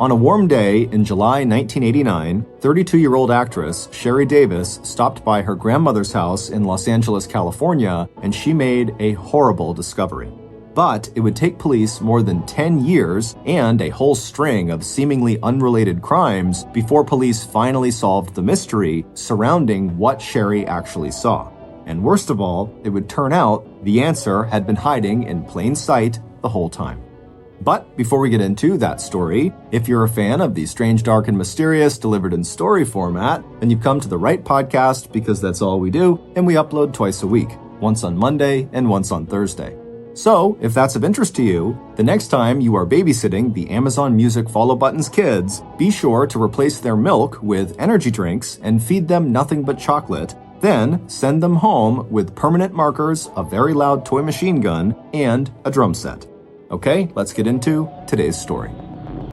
On a warm day in July 1989, 32-year-old actress Sherry Davis stopped by her grandmother's house in Los Angeles, California, and she made a horrible discovery. But it would take police more than 10 years and a whole string of seemingly unrelated crimes before police finally solved the mystery surrounding what Sherry actually saw. And worst of all, it would turn out the answer had been hiding in plain sight the whole time. But before we get into that story, if you're a fan of the strange, dark, and mysterious delivered in story format, then you've come to the right podcast because that's all we do, and we upload twice a week, once on Monday and once on Thursday. So, if that's of interest to you, the next time you are babysitting the Amazon Music Follow Button's kids, be sure to replace their milk with energy drinks and feed them nothing but chocolate. Then, send them home with permanent markers, a very loud toy machine gun, and a drum set. Okay, let's get into today's story.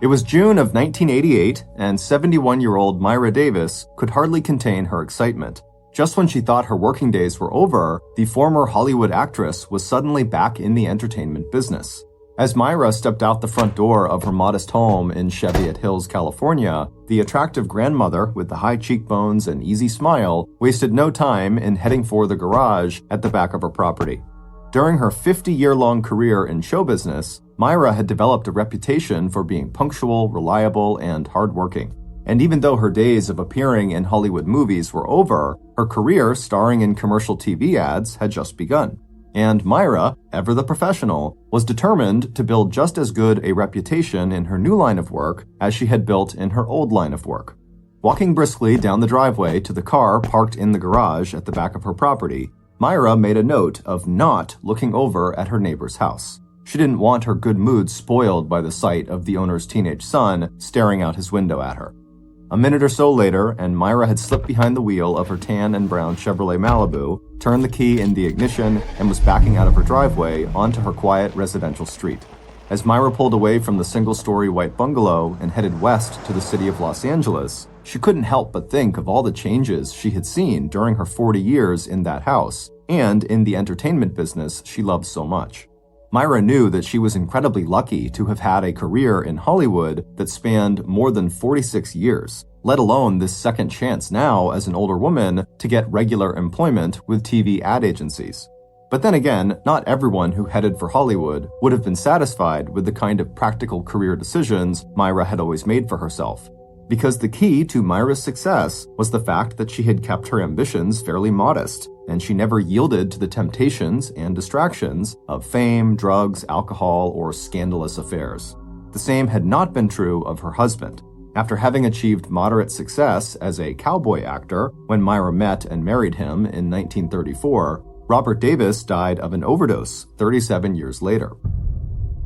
It was June of 1988, and 71-year-old Myra Davis could hardly contain her excitement. Just when she thought her working days were over, the former Hollywood actress was suddenly back in the entertainment business. As Myra stepped out the front door of her modest home in Cheviot Hills, California, the attractive grandmother with the high cheekbones and easy smile wasted no time in heading for the garage at the back of her property. During her 50-year-long career in show business, Myra had developed a reputation for being punctual, reliable, and hardworking. And even though her days of appearing in Hollywood movies were over, her career starring in commercial TV ads had just begun. And Myra, ever the professional, was determined to build just as good a reputation in her new line of work as she had built in her old line of work. Walking briskly down the driveway to the car parked in the garage at the back of her property, Myra made a note of not looking over at her neighbor's house. She didn't want her good mood spoiled by the sight of the owner's teenage son staring out his window at her. A minute or so later, and Myra had slipped behind the wheel of her tan and brown Chevrolet Malibu, turned the key in the ignition, and was backing out of her driveway onto her quiet residential street. As Myra pulled away from the single-story white bungalow and headed west to the city of Los Angeles, she couldn't help but think of all the changes she had seen during her 40 years in that house and in the entertainment business she loved so much. Myra knew that she was incredibly lucky to have had a career in Hollywood that spanned more than 46 years, let alone this second chance now as an older woman to get regular employment with TV ad agencies. But then again, not everyone who headed for Hollywood would have been satisfied with the kind of practical career decisions Myra had always made for herself. Because the key to Myra's success was the fact that she had kept her ambitions fairly modest, and she never yielded to the temptations and distractions of fame, drugs, alcohol, or scandalous affairs. The same had not been true of her husband. After having achieved moderate success as a cowboy actor when Myra met and married him in 1934, Robert Davis died of an overdose 37 years later.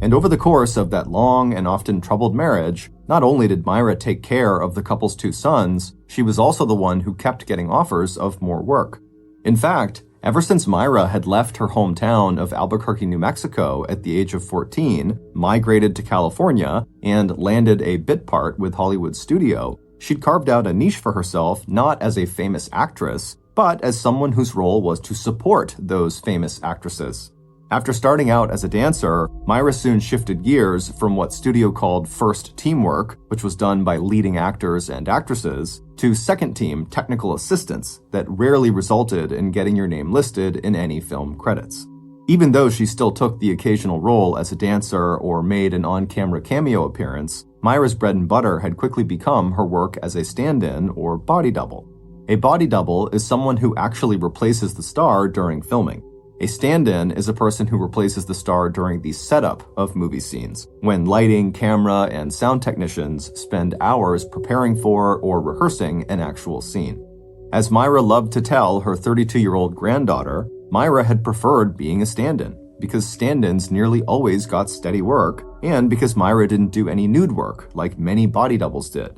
And over the course of that long and often troubled marriage, not only did Myra take care of the couple's two sons, she was also the one who kept getting offers of more work. In fact, ever since Myra had left her hometown of Albuquerque, New Mexico at the age of 14, migrated to California, and landed a bit part with Hollywood Studio, she'd carved out a niche for herself not as a famous actress, but as someone whose role was to support those famous actresses. After starting out as a dancer, Myra soon shifted gears from what studio called first team work, which was done by leading actors and actresses, to second team technical assistants that rarely resulted in getting your name listed in any film credits. Even though she still took the occasional role as a dancer or made an on-camera cameo appearance, Myra's bread and butter had quickly become her work as a stand-in or body double. A body double is someone who actually replaces the star during filming. A stand-in is a person who replaces the star during the setup of movie scenes, when lighting, camera, and sound technicians spend hours preparing for or rehearsing an actual scene. As Myra loved to tell her 32-year-old granddaughter, Myra had preferred being a stand-in, because stand-ins nearly always got steady work, and because Myra didn't do any nude work like many body doubles did.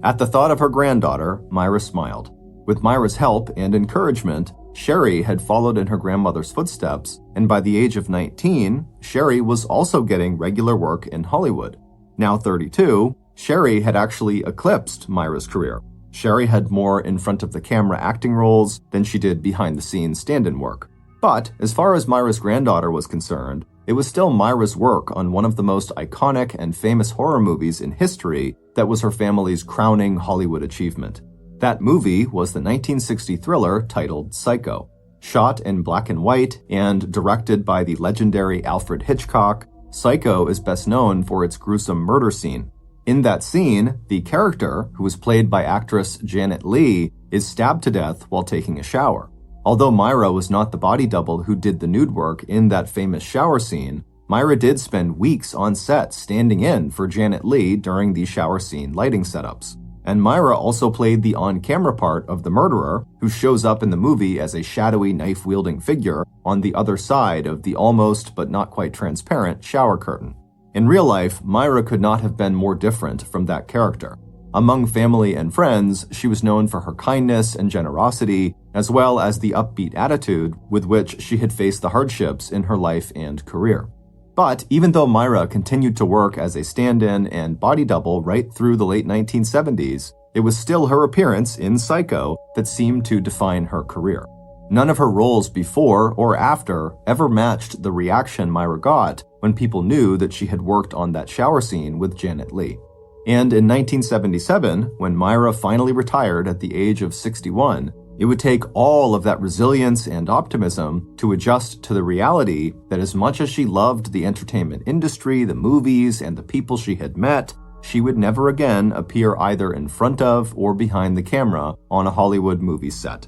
At the thought of her granddaughter, Myra smiled. With Myra's help and encouragement, Sherry had followed in her grandmother's footsteps, and by the age of 19, Sherry was also getting regular work in Hollywood. Now 32, Sherry had actually eclipsed Myra's career. Sherry had more in front of the camera acting roles than she did behind the scenes stand-in work. But as far as Myra's granddaughter was concerned, it was still Myra's work on one of the most iconic and famous horror movies in history that was her family's crowning Hollywood achievement. That movie was the 1960 thriller titled Psycho. Shot in black and white and directed by the legendary Alfred Hitchcock, Psycho is best known for its gruesome murder scene. In that scene, the character, who was played by actress Janet Leigh, is stabbed to death while taking a shower. Although Myra was not the body double who did the nude work in that famous shower scene, Myra did spend weeks on set standing in for Janet Leigh during the shower scene lighting setups. And Myra also played the on-camera part of the murderer, who shows up in the movie as a shadowy knife-wielding figure on the other side of the almost but not quite transparent shower curtain. In real life, Myra could not have been more different from that character. Among family and friends, she was known for her kindness and generosity, as well as the upbeat attitude with which she had faced the hardships in her life and career. But even though Myra continued to work as a stand-in and body double right through the late 1970s, it was still her appearance in Psycho that seemed to define her career. None of her roles before or after ever matched the reaction Myra got when people knew that she had worked on that shower scene with Janet Leigh. And in 1977, when Myra finally retired at the age of 61, it would take all of that resilience and optimism to adjust to the reality that as much as she loved the entertainment industry, the movies, and the people she had met, she would never again appear either in front of or behind the camera on a Hollywood movie set.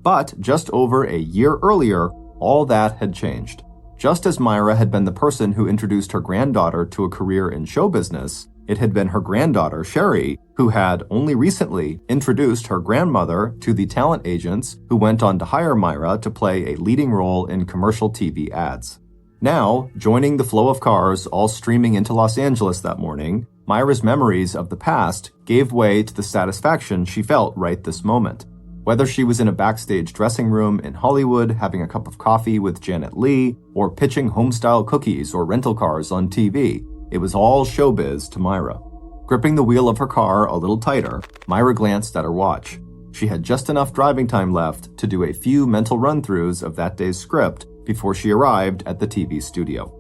But just over a year earlier, all that had changed. Just as Myra had been the person who introduced her granddaughter to a career in show business, it had been her granddaughter, Sherry, who had only recently introduced her grandmother to the talent agents who went on to hire Myra to play a leading role in commercial TV ads. Now, joining the flow of cars all streaming into Los Angeles that morning, Myra's memories of the past gave way to the satisfaction she felt right this moment. Whether she was in a backstage dressing room in Hollywood having a cup of coffee with Janet Leigh, or pitching home-style cookies or rental cars on TV, it was all showbiz to Myra. Gripping the wheel of her car a little tighter, Myra glanced at her watch. She had just enough driving time left to do a few mental run-throughs of that day's script before she arrived at the TV studio.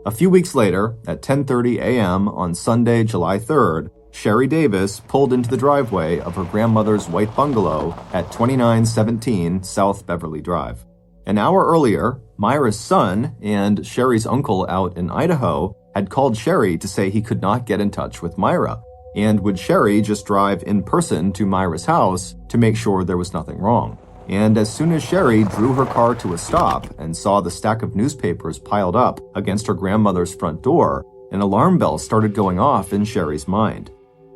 A few weeks later, at 10:30 a.m. on Sunday, July 3rd, Sherry Davis pulled into the driveway of her grandmother's white bungalow at 2917 South Beverly Drive. An hour earlier, Myra's son and Sherry's uncle out in Idaho had called Sherry to say he could not get in touch with Myra, and would Sherry just drive in person to Myra's house to make sure there was nothing wrong. And as soon as Sherry drew her car to a stop and saw the stack of newspapers piled up against her grandmother's front door, an alarm bell started going off in Sherry's mind.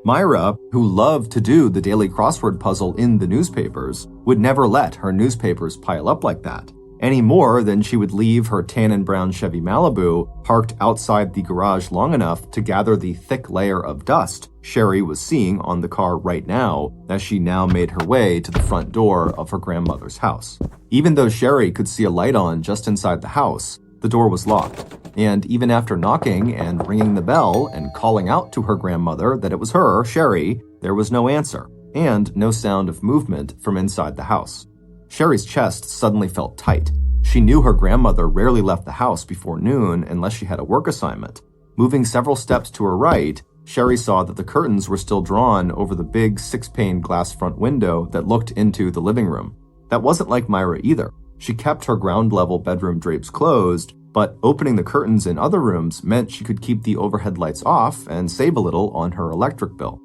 Myra, who loved to do the daily crossword puzzle in the newspapers, would never let her newspapers pile up like that, any more than she would leave her tan and brown Chevy Malibu parked outside the garage long enough to gather the thick layer of dust Sherry was seeing on the car right now as she now made her way to the front door of her grandmother's house. Even though Sherry could see a light on just inside the house, the door was locked. And even after knocking and ringing the bell and calling out to her grandmother that it was her, Sherry, there was no answer, and no sound of movement from inside the house. Sherry's chest suddenly felt tight. She knew her grandmother rarely left the house before noon unless she had a work assignment. Moving several steps to her right, Sherry saw that the curtains were still drawn over the big 6-pane glass front window that looked into the living room. That wasn't like Myra either. She kept her ground-level bedroom drapes closed, but opening the curtains in other rooms meant she could keep the overhead lights off and save a little on her electric bill.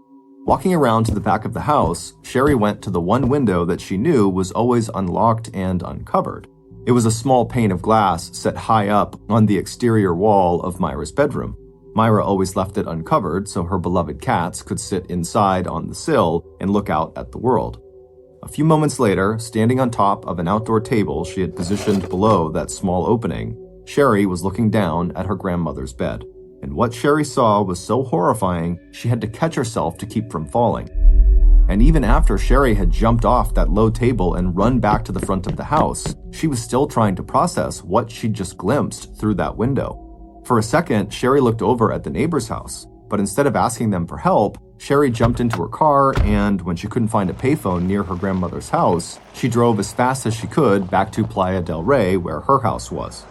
Walking around to the back of the house, Sherry went to the one window that she knew was always unlocked and uncovered. It was a small pane of glass set high up on the exterior wall of Myra's bedroom. Myra always left it uncovered so her beloved cats could sit inside on the sill and look out at the world. A few moments later, standing on top of an outdoor table she had positioned below that small opening, Sherry was looking down at her grandmother's bed. And what Sherry saw was so horrifying, she had to catch herself to keep from falling. And even after Sherry had jumped off that low table and run back to the front of the house, she was still trying to process what she'd just glimpsed through that window. For a second, Sherry looked over at the neighbor's house, but instead of asking them for help, Sherry jumped into her car, and when she couldn't find a payphone near her grandmother's house, she drove as fast as she could back to Playa del Rey, where her house was.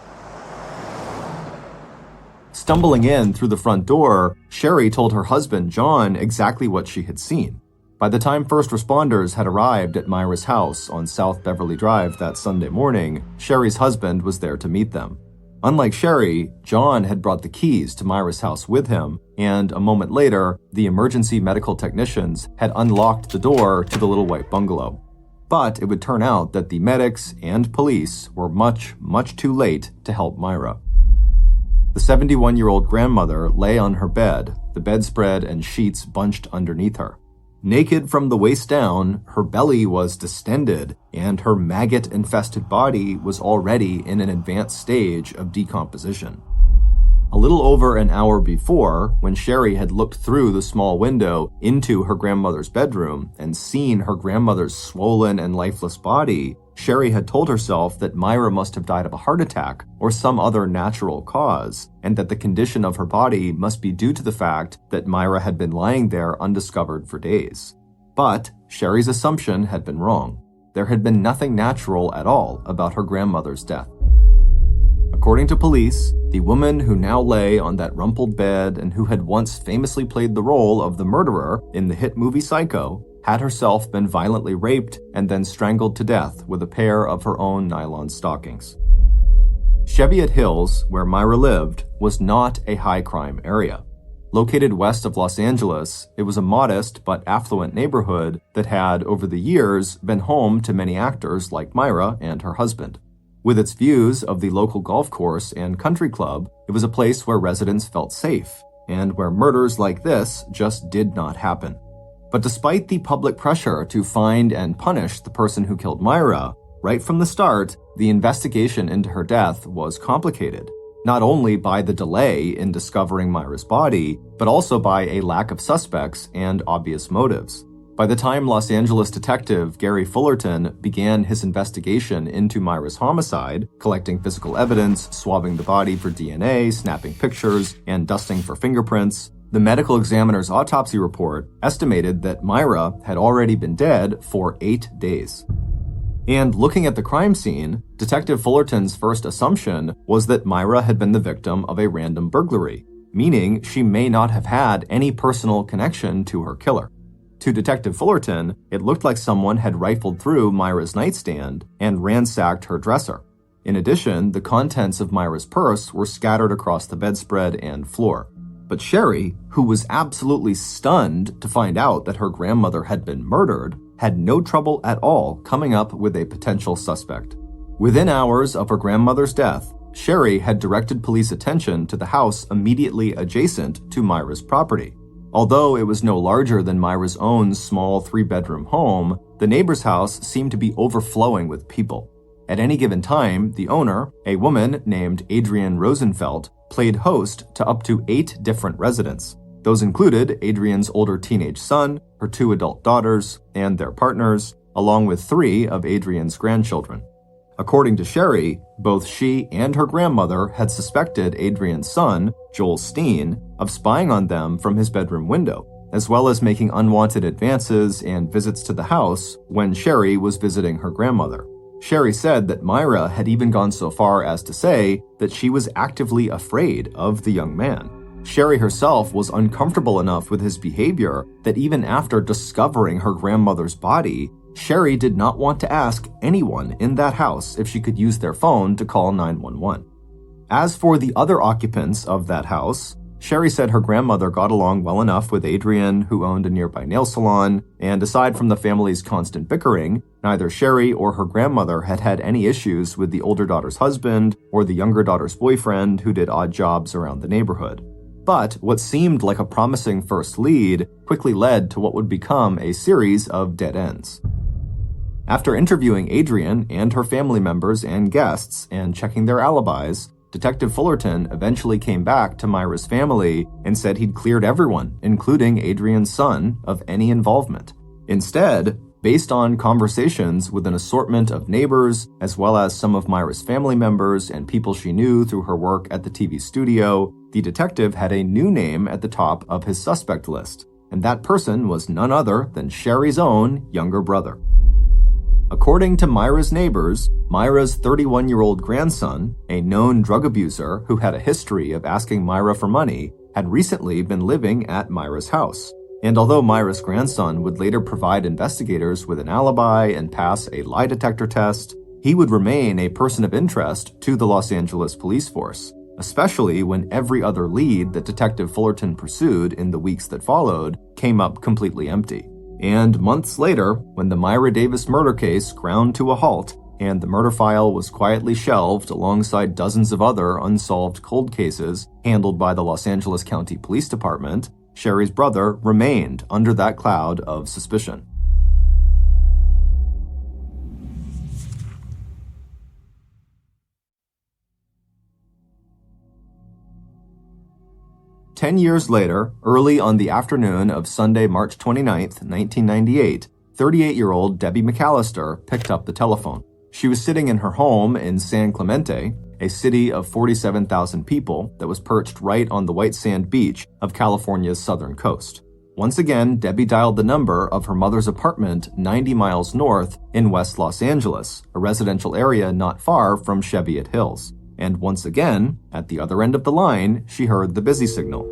Stumbling in through the front door, Sherry told her husband, John, exactly what she had seen. By the time first responders had arrived at Myra's house on South Beverly Drive that Sunday morning, Sherry's husband was there to meet them. Unlike Sherry, John had brought the keys to Myra's house with him, and a moment later, the emergency medical technicians had unlocked the door to the little white bungalow. But it would turn out that the medics and police were much, much too late to help Myra. The 71-year-old grandmother lay on her bed, the bedspread and sheets bunched underneath her. Naked from the waist down, her belly was distended, and her maggot-infested body was already in an advanced stage of decomposition. A little over an hour before, when Sherry had looked through the small window into her grandmother's bedroom and seen her grandmother's swollen and lifeless body, Sherry had told herself that Myra must have died of a heart attack or some other natural cause, and that the condition of her body must be due to the fact that Myra had been lying there undiscovered for days. But Sherry's assumption had been wrong. There had been nothing natural at all about her grandmother's death. According to police, the woman who now lay on that rumpled bed and who had once famously played the role of the murderer in the hit movie Psycho had herself been violently raped and then strangled to death with a pair of her own nylon stockings. Cheviot Hills, where Myra lived, was not a high-crime area. Located west of Los Angeles, it was a modest but affluent neighborhood that had, over the years, been home to many actors like Myra and her husband. With its views of the local golf course and country club, it was a place where residents felt safe, and where murders like this just did not happen. But despite the public pressure to find and punish the person who killed Myra, right from the start, the investigation into her death was complicated, not only by the delay in discovering Myra's body, but also by a lack of suspects and obvious motives. By the time Los Angeles detective Gary Fullerton began his investigation into Myra's homicide, collecting physical evidence, swabbing the body for DNA, snapping pictures, and dusting for fingerprints, the medical examiner's autopsy report estimated that Myra had already been dead for 8 days. And looking at the crime scene, Detective Fullerton's first assumption was that Myra had been the victim of a random burglary, meaning she may not have had any personal connection to her killer. To Detective Fullerton, it looked like someone had rifled through Myra's nightstand and ransacked her dresser. In addition, the contents of Myra's purse were scattered across the bedspread and floor. But Sherry, who was absolutely stunned to find out that her grandmother had been murdered, had no trouble at all coming up with a potential suspect. Within hours of her grandmother's death, Sherry had directed police attention to the house immediately adjacent to Myra's property. Although it was no larger than Myra's own small 3-bedroom home, the neighbor's house seemed to be overflowing with people. At any given time, the owner, a woman named Adrienne Rosenfeld, played host to up to 8 different residents. Those included Adrienne's older teenage son, her 2 adult daughters, and their partners, along with 3 of Adrienne's grandchildren. According to Sherry, both she and her grandmother had suspected Adrienne's son, Joel Steen, of spying on them from his bedroom window, as well as making unwanted advances and visits to the house when Sherry was visiting her grandmother. Sherry said that Myra had even gone so far as to say that she was actively afraid of the young man. Sherry herself was uncomfortable enough with his behavior that even after discovering her grandmother's body, Sherry did not want to ask anyone in that house if she could use their phone to call 911. As for the other occupants of that house, Sherry said her grandmother got along well enough with Adrienne, who owned a nearby nail salon, and aside from the family's constant bickering, neither Sherry or her grandmother had had any issues with the older daughter's husband or the younger daughter's boyfriend who did odd jobs around the neighborhood. But what seemed like a promising first lead quickly led to what would become a series of dead ends. After interviewing Adrienne and her family members and guests and checking their alibis, Detective Fullerton eventually came back to Myra's family and said he'd cleared everyone, including Adrienne's son, of any involvement. Instead, based on conversations with an assortment of neighbors, as well as some of Myra's family members and people she knew through her work at the TV studio, the detective had a new name at the top of his suspect list, and that person was none other than Sherry's own younger brother. According to Myra's neighbors, Myra's 31-year-old grandson, a known drug abuser who had a history of asking Myra for money, had recently been living at Myra's house. And although Myra's grandson would later provide investigators with an alibi and pass a lie detector test, he would remain a person of interest to the Los Angeles police force, especially when every other lead that Detective Fullerton pursued in the weeks that followed came up completely empty. And months later, when the Myra Davis murder case ground to a halt and the murder file was quietly shelved alongside dozens of other unsolved cold cases handled by the Los Angeles County Police Department, Sherry's brother remained under that cloud of suspicion. Ten years later, early on the afternoon of Sunday, March 29, 1998, 38-year-old Debbie McAllister picked up the telephone. She was sitting in her home in San Clemente, a city of 47,000 people that was perched right on the white sand beach of California's southern coast. Once again, Debbie dialed the number of her mother's apartment 90 miles north in West Los Angeles, a residential area not far from Cheviot Hills. And once again, at the other end of the line, she heard the busy signal.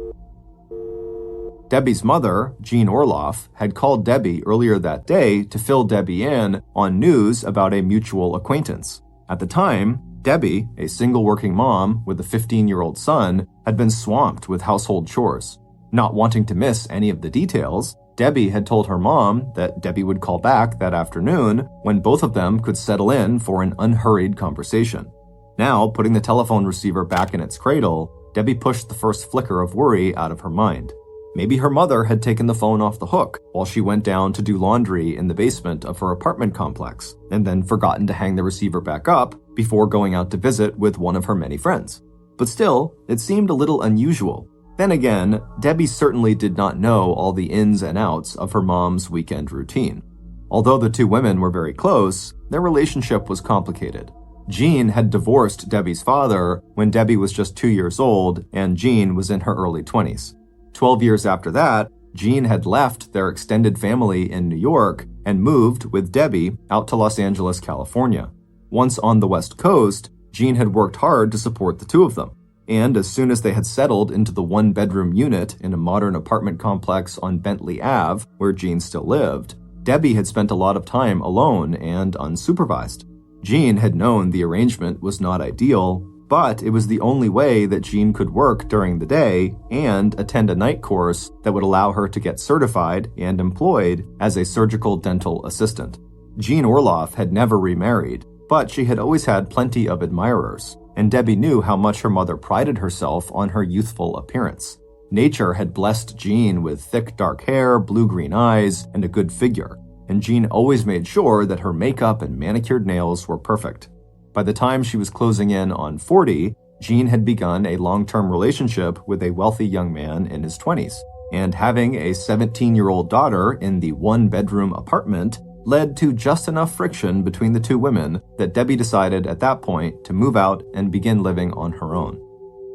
Debbie's mother, Jean Orloff, had called Debbie earlier that day to fill Debbie in on news about a mutual acquaintance. At the time, Debbie, a single working mom with a 15-year-old son, had been swamped with household chores. Not wanting to miss any of the details, Debbie had told her mom that Debbie would call back that afternoon when both of them could settle in for an unhurried conversation. Now, putting the telephone receiver back in its cradle, Debbie pushed the first flicker of worry out of her mind. Maybe her mother had taken the phone off the hook while she went down to do laundry in the basement of her apartment complex, and then forgotten to hang the receiver back up before going out to visit with one of her many friends. But still, it seemed a little unusual. Then again, Debbie certainly did not know all the ins and outs of her mom's weekend routine. Although the two women were very close, their relationship was complicated. Jean had divorced Debbie's father when Debbie was just 2 years old and Jean was in her early 20s. 12 years after that, Jean had left their extended family in New York and moved with Debbie out to Los Angeles, California. Once on the West Coast, Jean had worked hard to support the two of them. And as soon as they had settled into the one-bedroom unit in a modern apartment complex on Bentley Ave, where Jean still lived, Debbie had spent a lot of time alone and unsupervised. Jean had known the arrangement was not ideal, but it was the only way that Jean could work during the day and attend a night course that would allow her to get certified and employed as a surgical dental assistant. Jean Orloff had never remarried, but she had always had plenty of admirers, and Debbie knew how much her mother prided herself on her youthful appearance. Nature had blessed Jean with thick dark hair, blue-green eyes, and a good figure, and Jean always made sure that her makeup and manicured nails were perfect. By the time she was closing in on 40, Jean had begun a long-term relationship with a wealthy young man in his 20s, and having a 17-year-old daughter in the one-bedroom apartment led to just enough friction between the two women that Debbie decided at that point to move out and begin living on her own.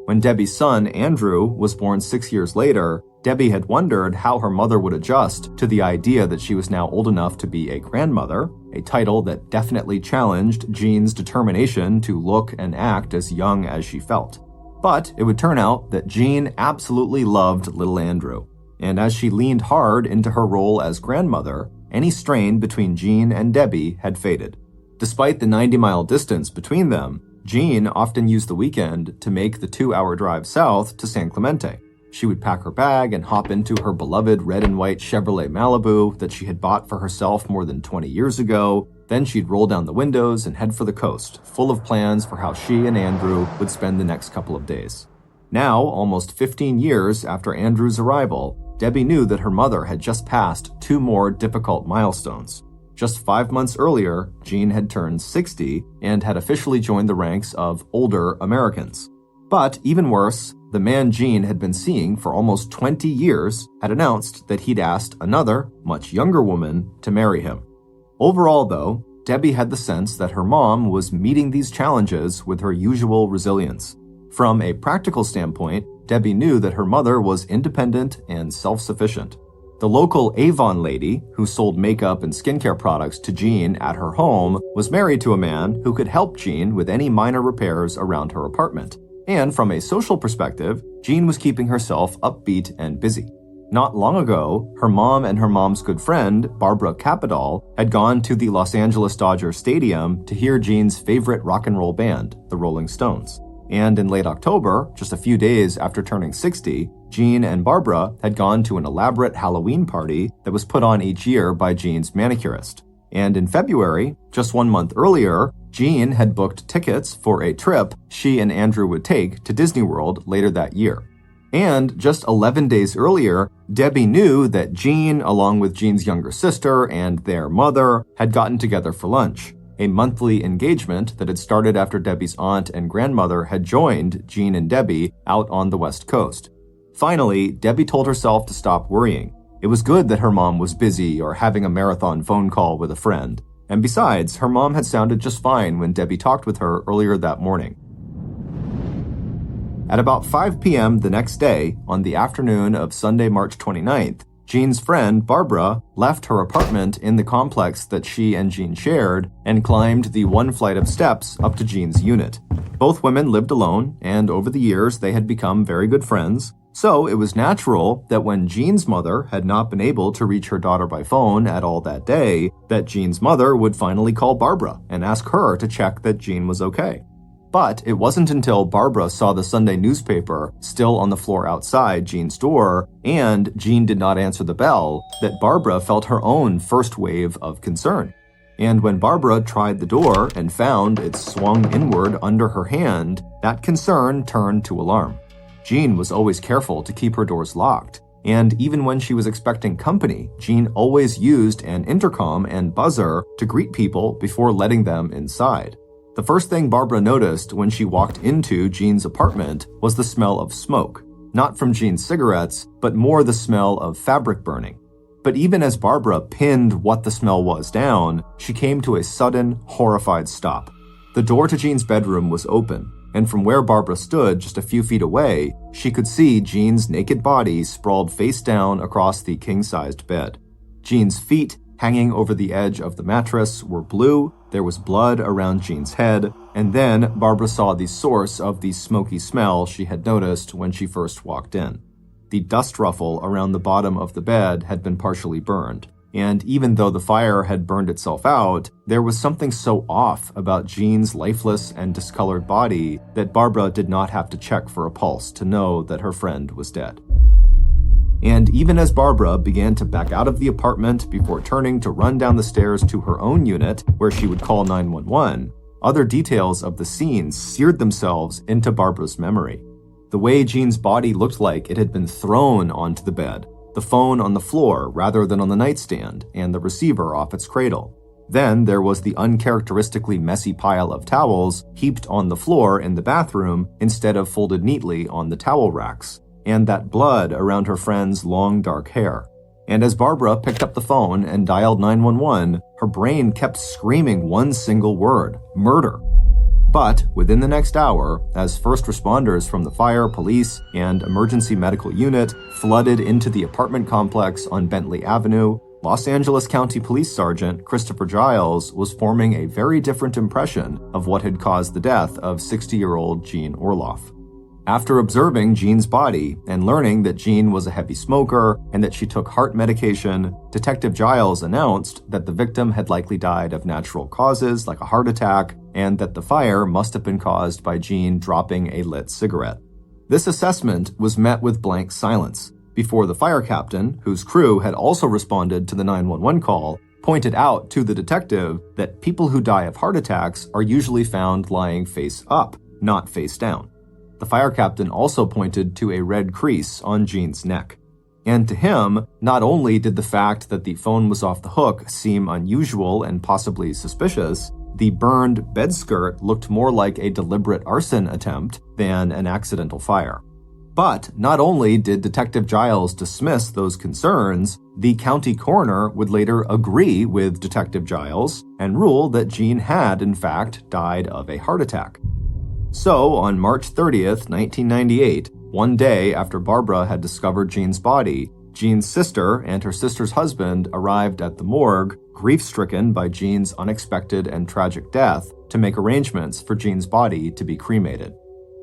When Debbie's son, Andrew, was born 6 years later, Debbie had wondered how her mother would adjust to the idea that she was now old enough to be a grandmother, a title that definitely challenged Jean's determination to look and act as young as she felt. But it would turn out that Jean absolutely loved little Andrew, and as she leaned hard into her role as grandmother, any strain between Jean and Debbie had faded. Despite the 90-mile distance between them, Jean often used the weekend to make the 2-hour drive south to San Clemente. She would pack her bag and hop into her beloved red and white Chevrolet Malibu that she had bought for herself more than 20 years ago. Then she'd roll down the windows and head for the coast, full of plans for how she and Andrew would spend the next couple of days. Now, almost 15 years after Andrew's arrival, Debbie knew that her mother had just passed 2 more difficult milestones. Just 5 months earlier, Jean had turned 60 and had officially joined the ranks of older Americans. But even worse, the man Jean had been seeing for almost 20 years had announced that he'd asked another, much younger woman to marry him. Overall, though, Debbie had the sense that her mom was meeting these challenges with her usual resilience. From a practical standpoint, Debbie knew that her mother was independent and self-sufficient. The local Avon lady, who sold makeup and skincare products to Jean at her home, was married to a man who could help Jean with any minor repairs around her apartment. And from a social perspective, Jean was keeping herself upbeat and busy. Not long ago, her mom and her mom's good friend, Barbara Capadal, had gone to the Los Angeles Dodgers Stadium to hear Jean's favorite rock and roll band, the Rolling Stones. And in late October, just a few days after turning 60, Jean and Barbara had gone to an elaborate Halloween party that was put on each year by Jean's manicurist. And in February, just 1 month earlier, Jean had booked tickets for a trip she and Andrew would take to Disney World later that year. And just 11 days earlier, Debbie knew that Jean, along with Jean's younger sister and their mother, had gotten together for lunch, a monthly engagement that had started after Debbie's aunt and grandmother had joined Jean and Debbie out on the West Coast. Finally, Debbie told herself to stop worrying. It was good that her mom was busy or having a marathon phone call with a friend. And besides, her mom had sounded just fine when Debbie talked with her earlier that morning. At about 5 p.m. the next day, on the afternoon of Sunday, March 29th, Jean's friend, Barbara, left her apartment in the complex that she and Jean shared and climbed the one flight of steps up to Jean's unit. Both women lived alone, and over the years they had become very good friends. So it was natural that when Jean's mother had not been able to reach her daughter by phone at all that day, that Jean's mother would finally call Barbara and ask her to check that Jean was okay. But it wasn't until Barbara saw the Sunday newspaper still on the floor outside Jean's door, and Jean did not answer the bell, that Barbara felt her own first wave of concern. And when Barbara tried the door and found it swung inward under her hand, that concern turned to alarm. Jean was always careful to keep her doors locked, and even when she was expecting company, Jean always used an intercom and buzzer to greet people before letting them inside. The first thing Barbara noticed when she walked into Jean's apartment was the smell of smoke, not from Jean's cigarettes, but more the smell of fabric burning. But even as Barbara pinned what the smell was down, she came to a sudden, horrified stop. The door to Jean's bedroom was open, and from where Barbara stood just a few feet away, she could see Jean's naked body sprawled face down across the king-sized bed. Jean's feet, hanging over the edge of the mattress, were blue, there was blood around Jean's head, and then Barbara saw the source of the smoky smell she had noticed when she first walked in. The dust ruffle around the bottom of the bed had been partially burned, and even though the fire had burned itself out, there was something so off about Jean's lifeless and discolored body that Barbara did not have to check for a pulse to know that her friend was dead. And even as Barbara began to back out of the apartment before turning to run down the stairs to her own unit, where she would call 911, other details of the scene seared themselves into Barbara's memory. The way Jean's body looked like it had been thrown onto the bed, the phone on the floor rather than on the nightstand, and the receiver off its cradle. Then there was the uncharacteristically messy pile of towels heaped on the floor in the bathroom instead of folded neatly on the towel racks, and that blood around her friend's long dark hair. And as Barbara picked up the phone and dialed 911, her brain kept screaming one single word: murder. But within the next hour, as first responders from the fire, police, and emergency medical unit flooded into the apartment complex on Bentley Avenue, Los Angeles County Police Sergeant Christopher Giles was forming a very different impression of what had caused the death of 60-year-old Jean Orloff. After observing Jean's body and learning that Jean was a heavy smoker and that she took heart medication, Detective Giles announced that the victim had likely died of natural causes like a heart attack, and that the fire must have been caused by Jean dropping a lit cigarette. This assessment was met with blank silence before the fire captain, whose crew had also responded to the 911 call, pointed out to the detective that people who die of heart attacks are usually found lying face up, not face down. The fire captain also pointed to a red crease on Jean's neck. And to him, not only did the fact that the phone was off the hook seem unusual and possibly suspicious, the burned bed skirt looked more like a deliberate arson attempt than an accidental fire. But not only did Detective Giles dismiss those concerns, the county coroner would later agree with Detective Giles and rule that Jean had, in fact, died of a heart attack. So, on March 30th, 1998, one day after Barbara had discovered Jean's body, Jean's sister and her sister's husband arrived at the morgue, grief-stricken by Jean's unexpected and tragic death, to make arrangements for Jean's body to be cremated.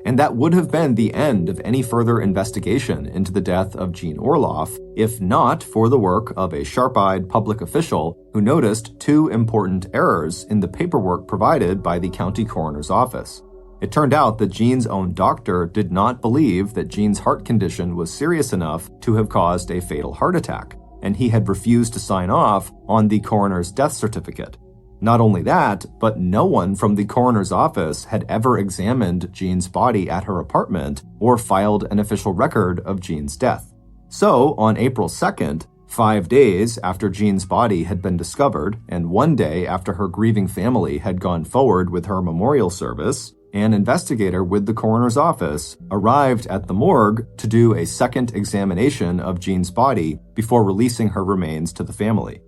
And that would have been the end of any further investigation into the death of Jean Orloff, if not for the work of a sharp-eyed public official who noticed two important errors in the paperwork provided by the county coroner's office. It turned out that Jean's own doctor did not believe that Jean's heart condition was serious enough to have caused a fatal heart attack, and he had refused to sign off on the coroner's death certificate. Not only that, but no one from the coroner's office had ever examined Jean's body at her apartment or filed an official record of Jean's death. So, on April 2nd, 5 days after Jean's body had been discovered, and 1 day after her grieving family had gone forward with her memorial service, an investigator with the coroner's office arrived at the morgue to do a second examination of Jean's body before releasing her remains to the family.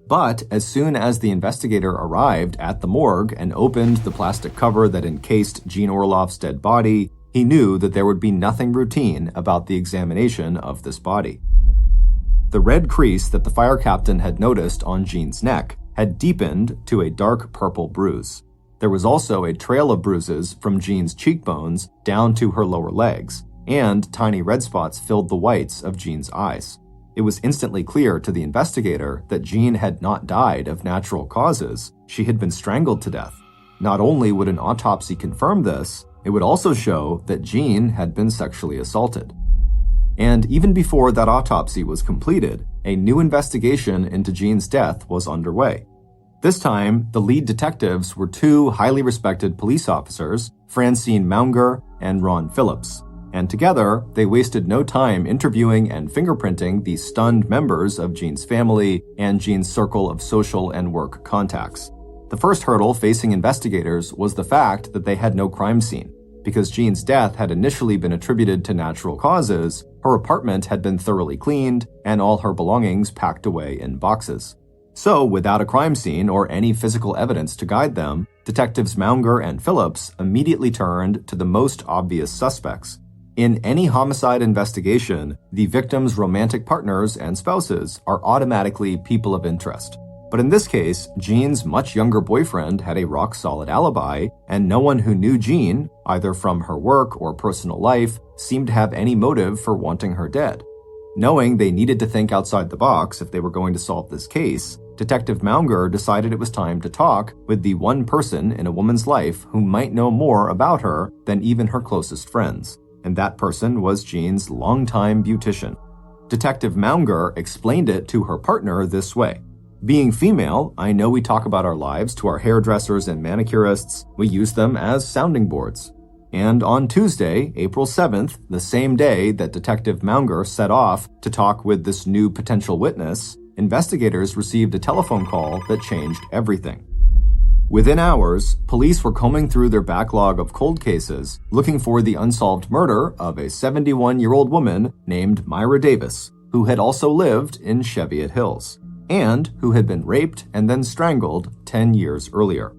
But as soon as the investigator arrived at the morgue and opened the plastic cover that encased Jean Orloff's dead body, he knew that there would be nothing routine about the examination of this body. The red crease that the fire captain had noticed on Jean's neck had deepened to a dark purple bruise. There was also a trail of bruises from Jean's cheekbones down to her lower legs, and tiny red spots filled the whites of Jean's eyes. It was instantly clear to the investigator that Jean had not died of natural causes. She had been strangled to death. Not only would an autopsy confirm this, it would also show that Jean had been sexually assaulted. And even before that autopsy was completed, a new investigation into Jean's death was underway. This time, the lead detectives were two highly respected police officers, Francine Maunger and Ron Phillips. And together, they wasted no time interviewing and fingerprinting the stunned members of Jean's family and Jean's circle of social and work contacts. The first hurdle facing investigators was the fact that they had no crime scene. Because Jean's death had initially been attributed to natural causes, her apartment had been thoroughly cleaned and all her belongings packed away in boxes. So, without a crime scene or any physical evidence to guide them, Detectives Maunger and Phillips immediately turned to the most obvious suspects. In any homicide investigation, the victim's romantic partners and spouses are automatically people of interest. But in this case, Jean's much younger boyfriend had a rock-solid alibi, and no one who knew Jean, either from her work or personal life, seemed to have any motive for wanting her dead. Knowing they needed to think outside the box if they were going to solve this case, Detective Maunger decided it was time to talk with the one person in a woman's life who might know more about her than even her closest friends. And that person was Jean's longtime beautician. Detective Maunger explained it to her partner this way. Being female, I know we talk about our lives to our hairdressers and manicurists. We use them as sounding boards. And on Tuesday, April 7th, the same day that Detective Maunger set off to talk with this new potential witness, investigators received a telephone call that changed everything. Within hours, police were combing through their backlog of cold cases, looking for the unsolved murder of a 71-year-old woman named Myra Davis, who had also lived in Cheviot Hills, and who had been raped and then strangled 10 years earlier.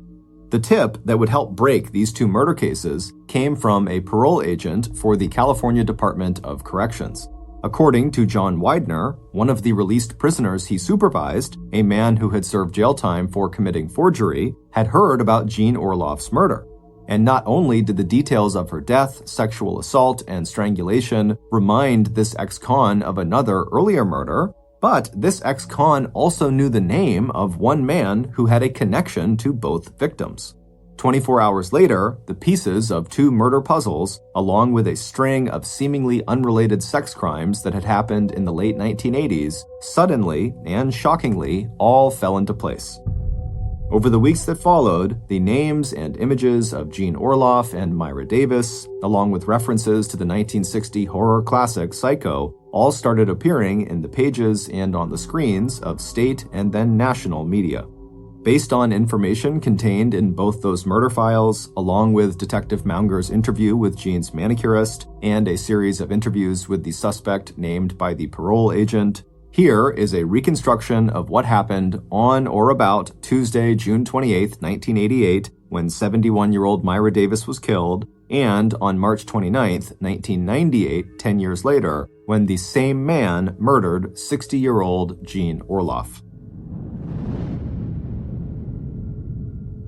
The tip that would help break these two murder cases came from a parole agent for the California Department of Corrections. According to John Widener, one of the released prisoners he supervised, a man who had served jail time for committing forgery, had heard about Jean Orloff's murder. And not only did the details of her death, sexual assault, and strangulation remind this ex-con of another earlier murder, but this ex-con also knew the name of one man who had a connection to both victims. 24 hours later, the pieces of two murder puzzles, along with a string of seemingly unrelated sex crimes that had happened in the late 1980s, suddenly and shockingly all fell into place. Over the weeks that followed, the names and images of Jean Orloff and Myra Davis, along with references to the 1960 horror classic Psycho, all started appearing in the pages and on the screens of state and then national media. Based on information contained in both those murder files, along with Detective Maunger's interview with Jean's manicurist and a series of interviews with the suspect named by the parole agent, here is a reconstruction of what happened on or about Tuesday, June 28, 1988, when 71-year-old Myra Davis was killed, and on March 29, 1998, 10 years later, when the same man murdered 60-year-old Jean Orloff.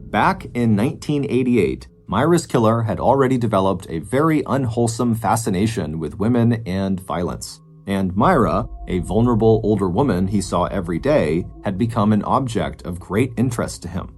Back in 1988, Myra's killer had already developed a very unwholesome fascination with women and violence. And Myra, a vulnerable older woman he saw every day, had become an object of great interest to him.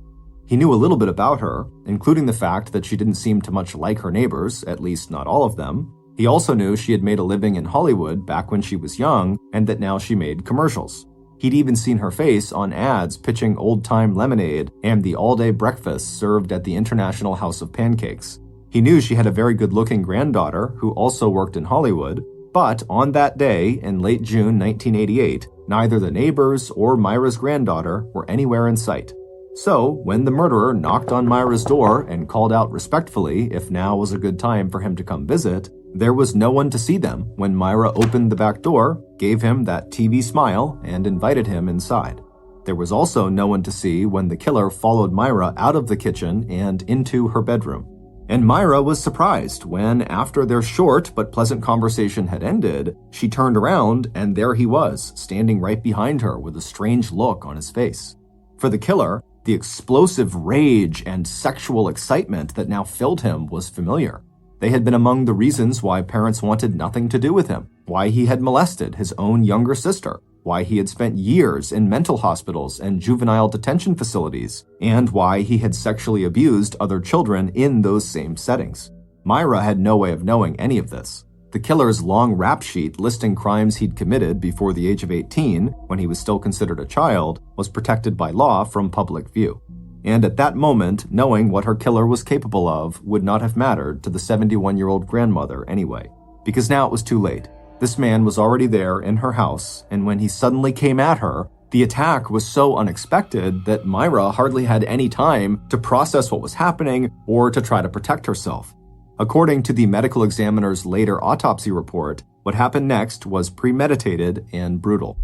He knew a little bit about her, including the fact that she didn't seem to much like her neighbors, at least not all of them. He also knew she had made a living in Hollywood back when she was young, and that now she made commercials. He'd even seen her face on ads pitching old-time lemonade and the all-day breakfast served at the International House of Pancakes. He knew she had a very good-looking granddaughter who also worked in Hollywood, but on that day, in late June 1988, neither the neighbors or Myra's granddaughter were anywhere in sight. So, when the murderer knocked on Myra's door and called out respectfully if now was a good time for him to come visit, there was no one to see them when Myra opened the back door, gave him that TV smile, and invited him inside. There was also no one to see when the killer followed Myra out of the kitchen and into her bedroom. And Myra was surprised when, after their short but pleasant conversation had ended, she turned around and there he was, standing right behind her with a strange look on his face. For the killer, the explosive rage and sexual excitement that now filled him was familiar. They had been among the reasons why parents wanted nothing to do with him, why he had molested his own younger sister, why he had spent years in mental hospitals and juvenile detention facilities, and why he had sexually abused other children in those same settings. Myra had no way of knowing any of this. The killer's long rap sheet listing crimes he'd committed before the age of 18, when he was still considered a child, was protected by law from public view. And at that moment, knowing what her killer was capable of would not have mattered to the 71-year-old grandmother anyway, because now it was too late. This man was already there in her house, and when he suddenly came at her, the attack was so unexpected that Myra hardly had any time to process what was happening or to try to protect herself. According to the medical examiner's later autopsy report, what happened next was premeditated and brutal.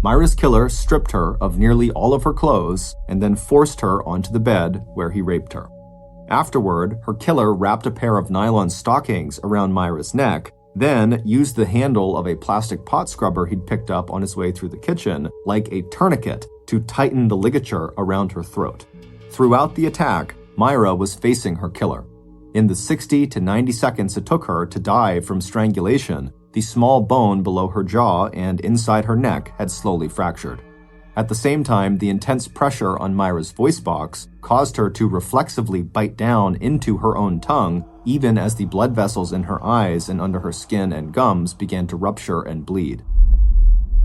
Myra's killer stripped her of nearly all of her clothes and then forced her onto the bed where he raped her. Afterward, her killer wrapped a pair of nylon stockings around Myra's neck, then used the handle of a plastic pot scrubber he'd picked up on his way through the kitchen like a tourniquet to tighten the ligature around her throat. Throughout the attack, Myra was facing her killer. In the 60 to 90 seconds it took her to die from strangulation, the small bone below her jaw and inside her neck had slowly fractured. At the same time, the intense pressure on Myra's voice box caused her to reflexively bite down into her own tongue, even as the blood vessels in her eyes and under her skin and gums began to rupture and bleed.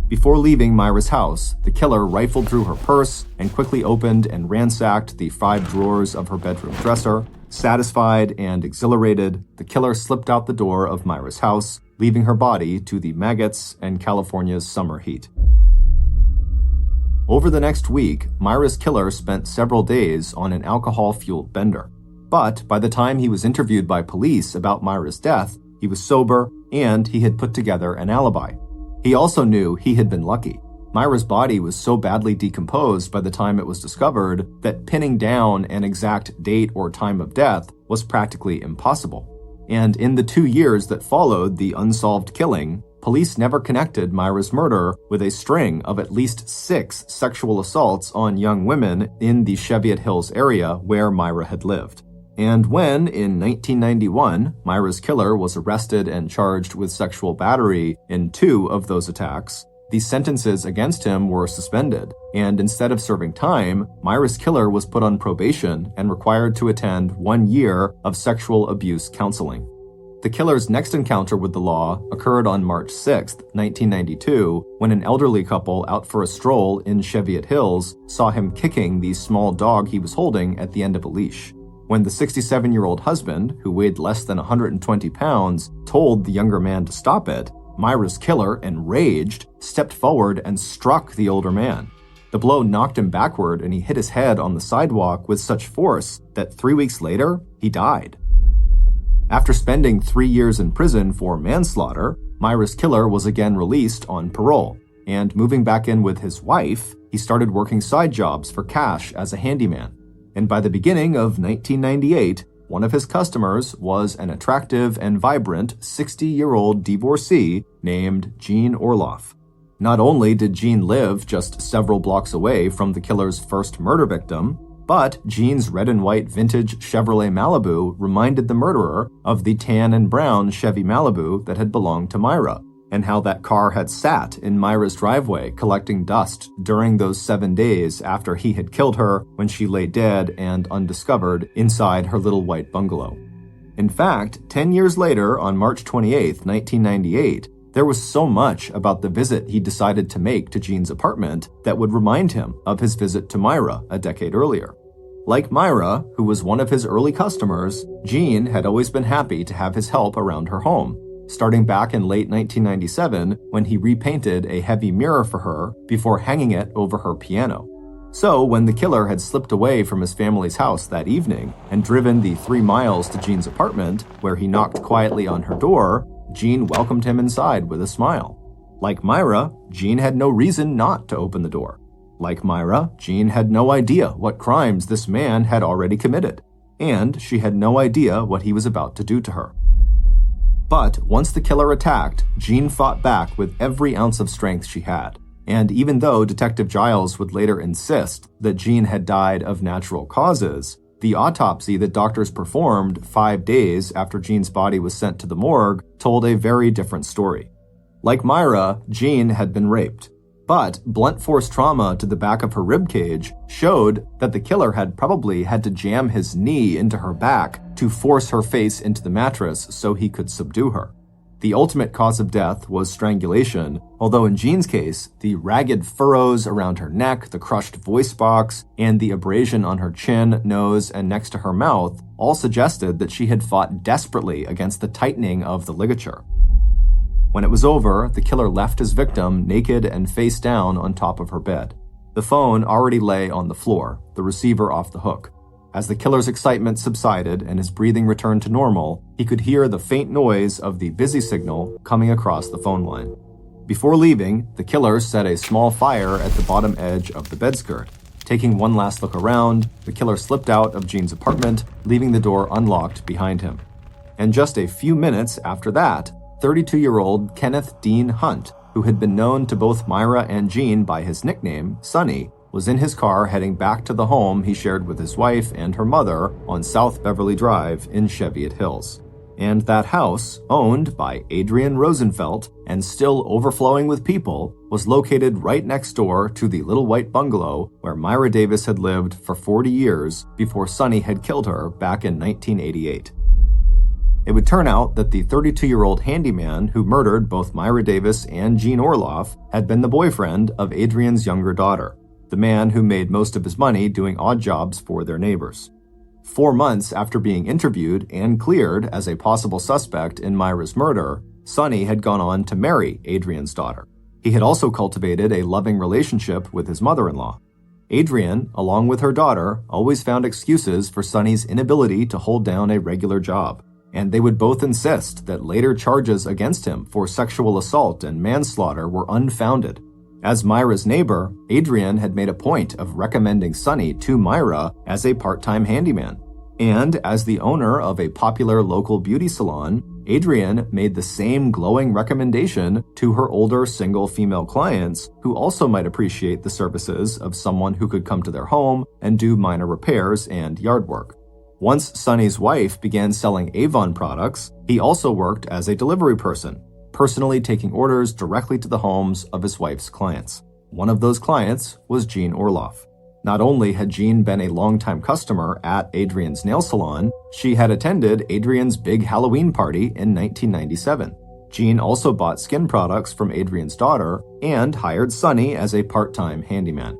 Before leaving Myra's house, the killer rifled through her purse and quickly opened and ransacked the 5 drawers of her bedroom dresser. Satisfied and exhilarated, the killer slipped out the door of Myra's house, leaving her body to the maggots and California's summer heat. Over the next week, Myra's killer spent several days on an alcohol-fueled bender. But by the time he was interviewed by police about Myra's death, he was sober and he had put together an alibi. He also knew he had been lucky. Myra's body was so badly decomposed by the time it was discovered that pinning down an exact date or time of death was practically impossible. And in the 2 years that followed the unsolved killing, police never connected Myra's murder with a string of at least 6 sexual assaults on young women in the Cheviot Hills area where Myra had lived. And when, in 1991, Myra's killer was arrested and charged with sexual battery in 2 of those attacks, the sentences against him were suspended, and instead of serving time, Myra's killer was put on probation and required to attend 1 year of sexual abuse counseling. The killer's next encounter with the law occurred on March 6, 1992, when an elderly couple out for a stroll in Cheviot Hills saw him kicking the small dog he was holding at the end of a leash. When the 67-year-old husband, who weighed less than 120 pounds, told the younger man to stop it, Myra's killer, enraged, stepped forward and struck the older man. The blow knocked him backward and he hit his head on the sidewalk with such force that 3 weeks later, he died. After spending 3 years in prison for manslaughter, Myra's killer was again released on parole, and moving back in with his wife, he started working side jobs for cash as a handyman. And by the beginning of 1998, One of his customers was an attractive and vibrant 60-year-old divorcee named Jean Orloff. Not only did Jean live just several blocks away from the killer's first murder victim, but Jean's red and white vintage Chevrolet Malibu reminded the murderer of the tan and brown Chevy Malibu that had belonged to Myra, and how that car had sat in Myra's driveway collecting dust during those 7 days after he had killed her when she lay dead and undiscovered inside her little white bungalow. In fact, 10 years later, on March 28, 1998, there was so much about the visit he decided to make to Jean's apartment that would remind him of his visit to Myra a decade earlier. Like Myra, who was one of his early customers, Jean had always been happy to have his help around her home, starting back in late 1997 when he repainted a heavy mirror for her before hanging it over her piano. So when the killer had slipped away from his family's house that evening and driven the 3 miles to Jean's apartment, where he knocked quietly on her door, Jean welcomed him inside with a smile. Like Myra, Jean had no reason not to open the door. Like Myra, Jean had no idea what crimes this man had already committed, and she had no idea what he was about to do to her. But once the killer attacked, Jean fought back with every ounce of strength she had. And even though Detective Giles would later insist that Jean had died of natural causes, the autopsy that doctors performed 5 days after Jean's body was sent to the morgue told a very different story. Like Myra, Jean had been raped, but blunt force trauma to the back of her ribcage showed that the killer had probably had to jam his knee into her back to force her face into the mattress so he could subdue her. The ultimate cause of death was strangulation, although in Jean's case, the ragged furrows around her neck, the crushed voice box, and the abrasion on her chin, nose, and next to her mouth all suggested that she had fought desperately against the tightening of the ligature. When it was over, the killer left his victim naked and face down on top of her bed. The phone already lay on the floor, the receiver off the hook. As the killer's excitement subsided and his breathing returned to normal, he could hear the faint noise of the busy signal coming across the phone line. Before leaving, the killer set a small fire at the bottom edge of the bedskirt. Taking one last look around, the killer slipped out of Jean's apartment, leaving the door unlocked behind him. And just a few minutes after that, 32-year-old Kenneth Dean Hunt, who had been known to both Myra and Jean by his nickname, Sonny, was in his car heading back to the home he shared with his wife and her mother on South Beverly Drive in Cheviot Hills. And that house, owned by Adrian Rosenfeld and still overflowing with people, was located right next door to the little white bungalow where Myra Davis had lived for 40 years before Sonny had killed her back in 1988. It would turn out that the 32-year-old handyman who murdered both Myra Davis and Jean Orloff had been the boyfriend of Adrian's younger daughter, the man who made most of his money doing odd jobs for their neighbors. 4 months after being interviewed and cleared as a possible suspect in Myra's murder, Sonny had gone on to marry Adrian's daughter. He had also cultivated a loving relationship with his mother-in-law. Adrian, along with her daughter, always found excuses for Sonny's inability to hold down a regular job, and they would both insist that later charges against him for sexual assault and manslaughter were unfounded. As Myra's neighbor, Adrian had made a point of recommending Sonny to Myra as a part-time handyman. And as the owner of a popular local beauty salon, Adrian made the same glowing recommendation to her older single female clients who also might appreciate the services of someone who could come to their home and do minor repairs and yard work. Once Sonny's wife began selling Avon products, he also worked as a delivery person, personally taking orders directly to the homes of his wife's clients. One of those clients was Jean Orloff. Not only had Jean been a longtime customer at Adrian's nail salon, she had attended Adrian's big Halloween party in 1997. Jean also bought skin products from Adrian's daughter and hired Sonny as a part-time handyman.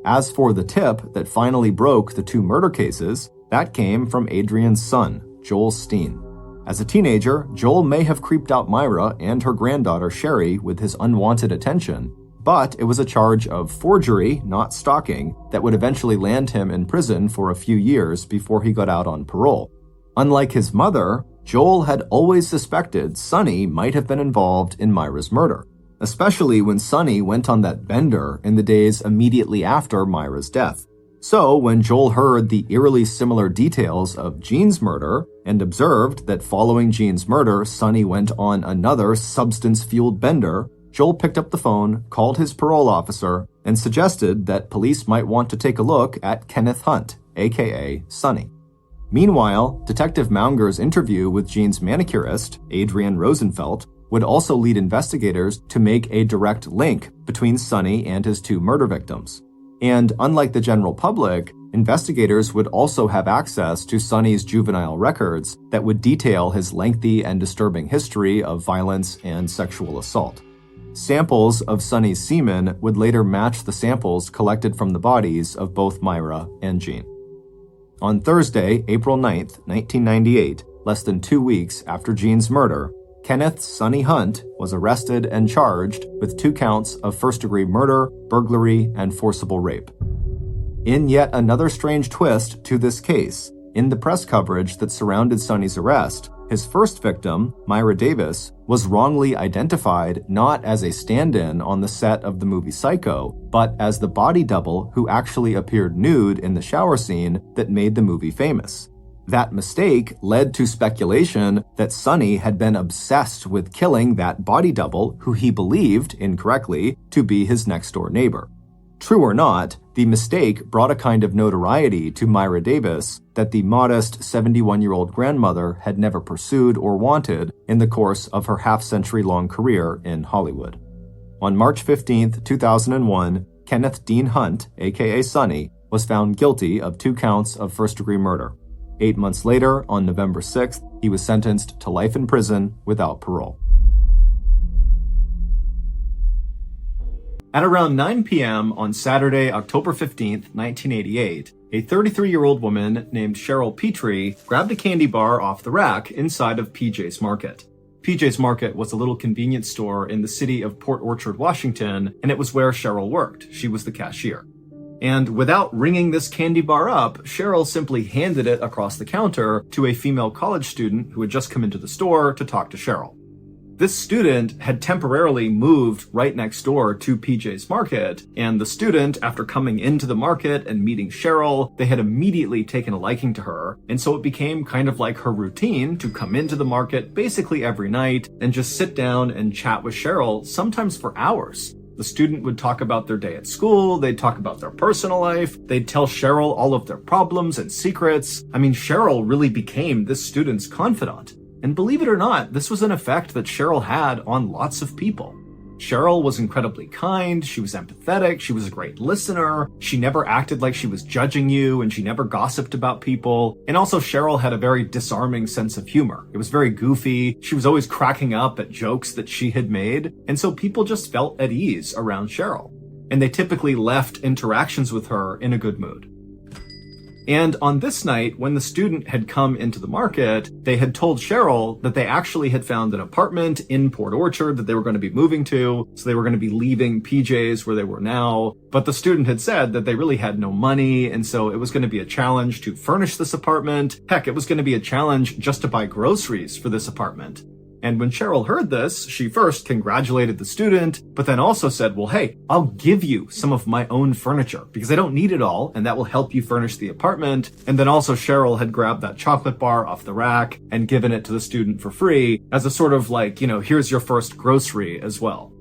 As for the tip that finally broke the 2 murder cases, that came from Adrian's son, Joel Steen. As a teenager, Joel may have creeped out Myra and her granddaughter Sherry with his unwanted attention, but it was a charge of forgery, not stalking, that would eventually land him in prison for a few years before he got out on parole. Unlike his mother, Joel had always suspected Sonny might have been involved in Myra's murder, especially when Sonny went on that bender in the days immediately after Myra's death. So when Joel heard the eerily similar details of Jean's murder and observed that following Jean's murder, Sonny went on another substance-fueled bender, Joel picked up the phone, called his parole officer, and suggested that police might want to take a look at Kenneth Hunt, aka Sonny. Meanwhile, Detective Maunger's interview with Jean's manicurist, Adrienne Rosenfeld, would also lead investigators to make a direct link between Sonny and his two murder victims. And unlike the general public, investigators would also have access to Sonny's juvenile records that would detail his lengthy and disturbing history of violence and sexual assault. Samples of Sonny's semen would later match the samples collected from the bodies of both Myra and Jean. On Thursday, April 9, 1998, less than 2 weeks after Jean's murder, Kenneth Sonny Hunt was arrested and charged with 2 counts of first-degree murder, burglary, and forcible rape. In yet another strange twist to this case, in the press coverage that surrounded Sonny's arrest, his first victim, Myra Davis, was wrongly identified not as a stand-in on the set of the movie Psycho, but as the body double who actually appeared nude in the shower scene that made the movie famous. That mistake led to speculation that Sonny had been obsessed with killing that body double who he believed, incorrectly, to be his next-door neighbor. True or not, the mistake brought a kind of notoriety to Myra Davis that the modest 71-year-old grandmother had never pursued or wanted in the course of her half-century-long career in Hollywood. On March 15, 2001, Kenneth Dean Hunt, aka Sonny, was found guilty of 2 counts of first-degree murder. 8 months later, on November 6th, he was sentenced to life in prison without parole. At around 9 p.m. on Saturday, October 15, 1988, a 33-year-old woman named Cheryl Petrie grabbed a candy bar off the rack inside of PJ's Market. PJ's Market was a little convenience store in the city of Port Orchard, Washington, and it was where Cheryl worked. She was the cashier. And without ringing this candy bar up, Cheryl simply handed it across the counter to a female college student who had just come into the store to talk to Cheryl. This student had temporarily moved right next door to PJ's Market, and the student, after coming into the market and meeting Cheryl, they had immediately taken a liking to her, and so it became kind of like her routine to come into the market basically every night and just sit down and chat with Cheryl, sometimes for hours. The student would talk about their day at school, they'd talk about their personal life, they'd tell Cheryl all of their problems and secrets. I mean, Cheryl really became this student's confidant. And believe it or not, this was an effect that Cheryl had on lots of people. Cheryl was incredibly kind, she was empathetic, she was a great listener, she never acted like she was judging you, and she never gossiped about people. And also Cheryl had a very disarming sense of humor. It was very goofy, she was always cracking up at jokes that she had made, and so people just felt at ease around Cheryl. And they typically left interactions with her in a good mood. And on this night, when the student had come into the market, they had told Cheryl that they actually had found an apartment in Port Orchard that they were going to be moving to, so they were going to be leaving PJ's where they were now. But the student had said that they really had no money, and so it was going to be a challenge to furnish this apartment. Heck, it was going to be a challenge just to buy groceries for this apartment. And when Cheryl heard this, she first congratulated the student, but then also said, well, hey, I'll give you some of my own furniture because I don't need it all, and that will help you furnish the apartment. And then also Cheryl had grabbed that chocolate bar off the rack and given it to the student for free as a sort of like, here's your first grocery as well.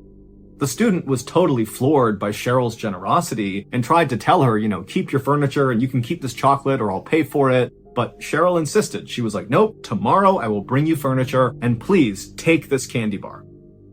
The student was totally floored by Cheryl's generosity and tried to tell her, keep your furniture and you can keep this chocolate or I'll pay for it. But Cheryl insisted. She was like, nope, tomorrow I will bring you furniture and please take this candy bar.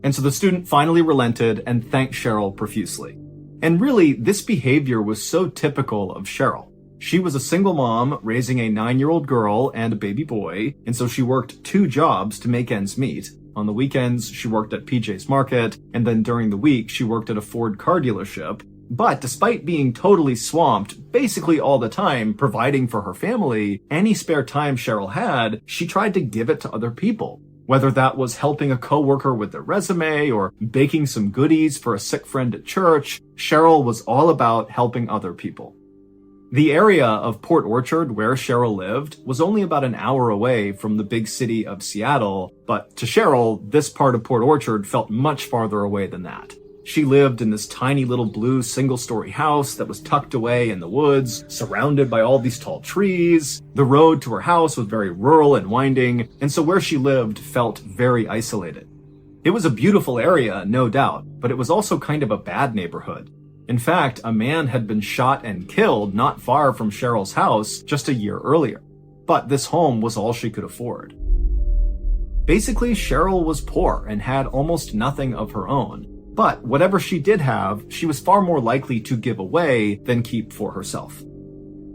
And so the student finally relented and thanked Cheryl profusely. And really, this behavior was so typical of Cheryl. She was a single mom raising a 9-year-old girl and a baby boy, and so she worked 2 jobs to make ends meet. On the weekends, she worked at PJ's Market, and then during the week, she worked at a Ford car dealership. But despite being totally swamped basically all the time providing for her family, any spare time Cheryl had, she tried to give it to other people. Whether that was helping a coworker with their resume or baking some goodies for a sick friend at church, Cheryl was all about helping other people. The area of Port Orchard where Cheryl lived was only about an hour away from the big city of Seattle, but to Cheryl, this part of Port Orchard felt much farther away than that. She lived in this tiny little blue single-story house that was tucked away in the woods, surrounded by all these tall trees. The road to her house was very rural and winding, and so where she lived felt very isolated. It was a beautiful area, no doubt, but it was also kind of a bad neighborhood. In fact, a man had been shot and killed not far from Cheryl's house just a year earlier. But this home was all she could afford. Basically, Cheryl was poor and had almost nothing of her own. But whatever she did have, she was far more likely to give away than keep for herself.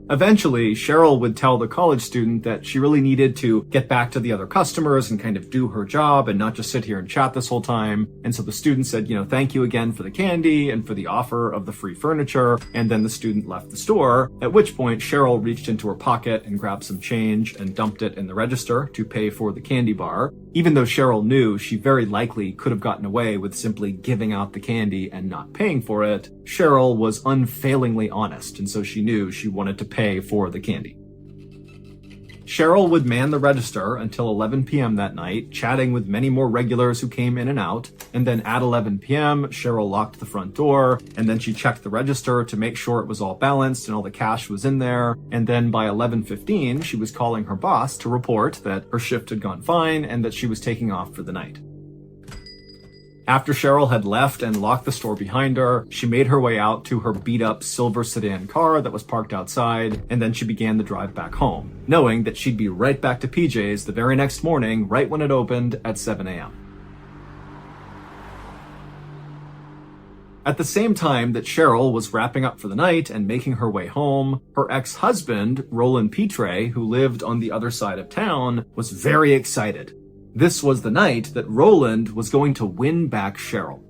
Eventually, Cheryl would tell the college student that she really needed to get back to the other customers and kind of do her job and not just sit here and chat this whole time. And so the student said, thank you again for the candy and for the offer of the free furniture. And then the student left the store, at which point Cheryl reached into her pocket and grabbed some change and dumped it in the register to pay for the candy bar. Even though Cheryl knew she very likely could have gotten away with simply giving out the candy and not paying for it, Cheryl was unfailingly honest, and so she knew she wanted to pay for the candy. Cheryl would man the register until 11 p.m. that night, chatting with many more regulars who came in and out, and then at 11 p.m., Cheryl locked the front door, and then she checked the register to make sure it was all balanced and all the cash was in there, and then by 11:15, she was calling her boss to report that her shift had gone fine and that she was taking off for the night. After Cheryl had left and locked the store behind her, she made her way out to her beat-up silver sedan car that was parked outside, and then she began the drive back home, knowing that she'd be right back to PJ's the very next morning, right when it opened at 7 a.m. At the same time that Cheryl was wrapping up for the night and making her way home, her ex-husband, Roland Pitre, who lived on the other side of town, was very excited. This was the night that Roland was going to win back Cheryl.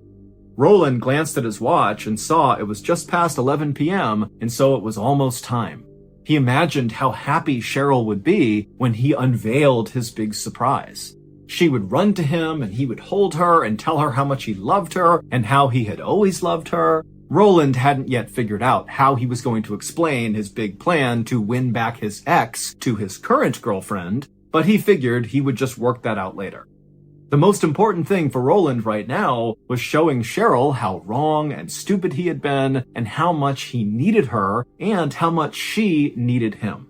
Roland glanced at his watch and saw it was just past 11 p.m., and so it was almost time. He imagined how happy Cheryl would be when he unveiled his big surprise. She would run to him and he would hold her and tell her how much he loved her and how he had always loved her. Roland hadn't yet figured out how he was going to explain his big plan to win back his ex to his current girlfriend, but he figured he would just work that out later. The most important thing for Roland right now was showing Cheryl how wrong and stupid he had been and how much he needed her and how much she needed him.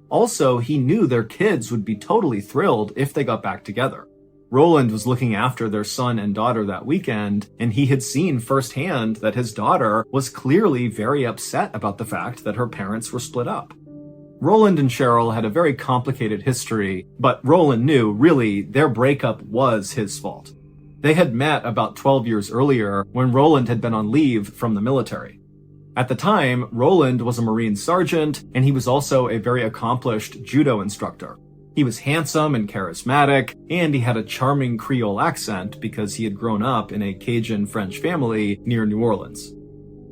Also, he knew their kids would be totally thrilled if they got back together. Roland was looking after their son and daughter that weekend, and he had seen firsthand that his daughter was clearly very upset about the fact that her parents were split up. Roland and Cheryl had a very complicated history, but Roland knew, really, their breakup was his fault. They had met about 12 years earlier when Roland had been on leave from the military. At the time, Roland was a Marine sergeant, and he was also a very accomplished judo instructor. He was handsome and charismatic, and he had a charming Creole accent because he had grown up in a Cajun French family near New Orleans.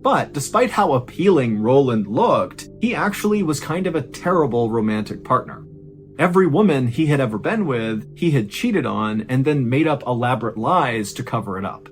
But despite how appealing Roland looked, he actually was kind of a terrible romantic partner. Every woman he had ever been with, he had cheated on and then made up elaborate lies to cover it up.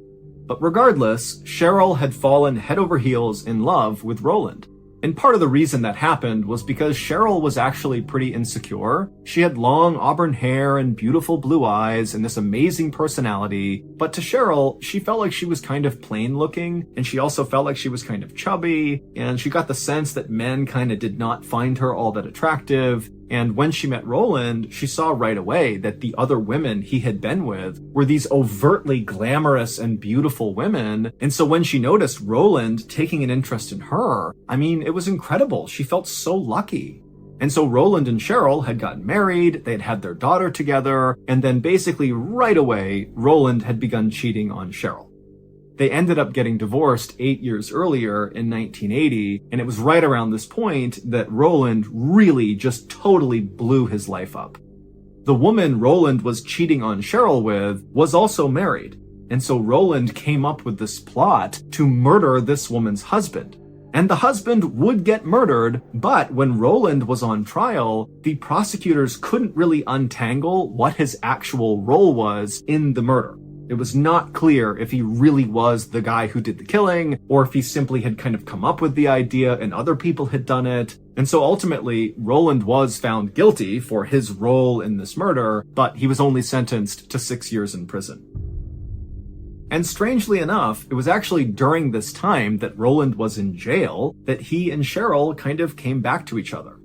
But regardless, Cheryl had fallen head over heels in love with Roland. And part of the reason that happened was because Cheryl was actually pretty insecure. She had long auburn hair and beautiful blue eyes and this amazing personality. But to Cheryl, she felt like she was kind of plain looking, and she also felt like she was kind of chubby, and she got the sense that men kind of did not find her all that attractive. And when she met Roland, she saw right away that the other women he had been with were these overtly glamorous and beautiful women. And so when she noticed Roland taking an interest in her, it was incredible. She felt so lucky. And so Roland and Cheryl had gotten married, they had had their daughter together, and then basically right away, Roland had begun cheating on Cheryl. They ended up getting divorced 8 years earlier in 1980, and it was right around this point that Roland really just totally blew his life up. The woman Roland was cheating on Cheryl with was also married, and so Roland came up with this plot to murder this woman's husband. And the husband would get murdered, but when Roland was on trial, the prosecutors couldn't really untangle what his actual role was in the murder. It was not clear if he really was the guy who did the killing, or if he simply had kind of come up with the idea and other people had done it. And so ultimately, Roland was found guilty for his role in this murder, but he was only sentenced to 6 years in prison. And strangely enough, it was actually during this time that Roland was in jail that he and Cheryl kind of came back to each other.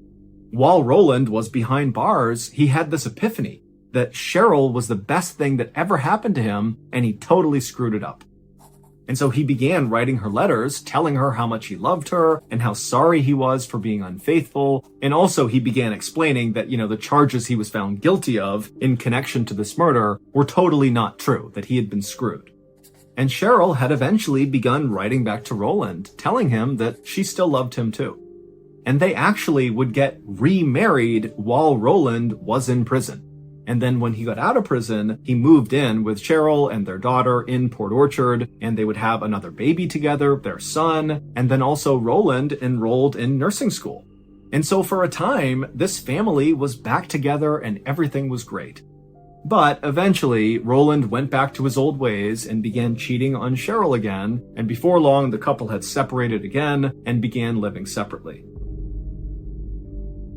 While Roland was behind bars, he had this epiphany that Cheryl was the best thing that ever happened to him, and he totally screwed it up. And so he began writing her letters, telling her how much he loved her and how sorry he was for being unfaithful. And also he began explaining that, the charges he was found guilty of in connection to this murder were totally not true, that he had been screwed. And Cheryl had eventually begun writing back to Roland, telling him that she still loved him too. And they actually would get remarried while Roland was in prison. And then when he got out of prison, he moved in with Cheryl and their daughter in Port Orchard, and they would have another baby together, their son, and then also Roland enrolled in nursing school. And so for a time, this family was back together and everything was great. But eventually, Roland went back to his old ways and began cheating on Cheryl again, and before long, the couple had separated again and began living separately.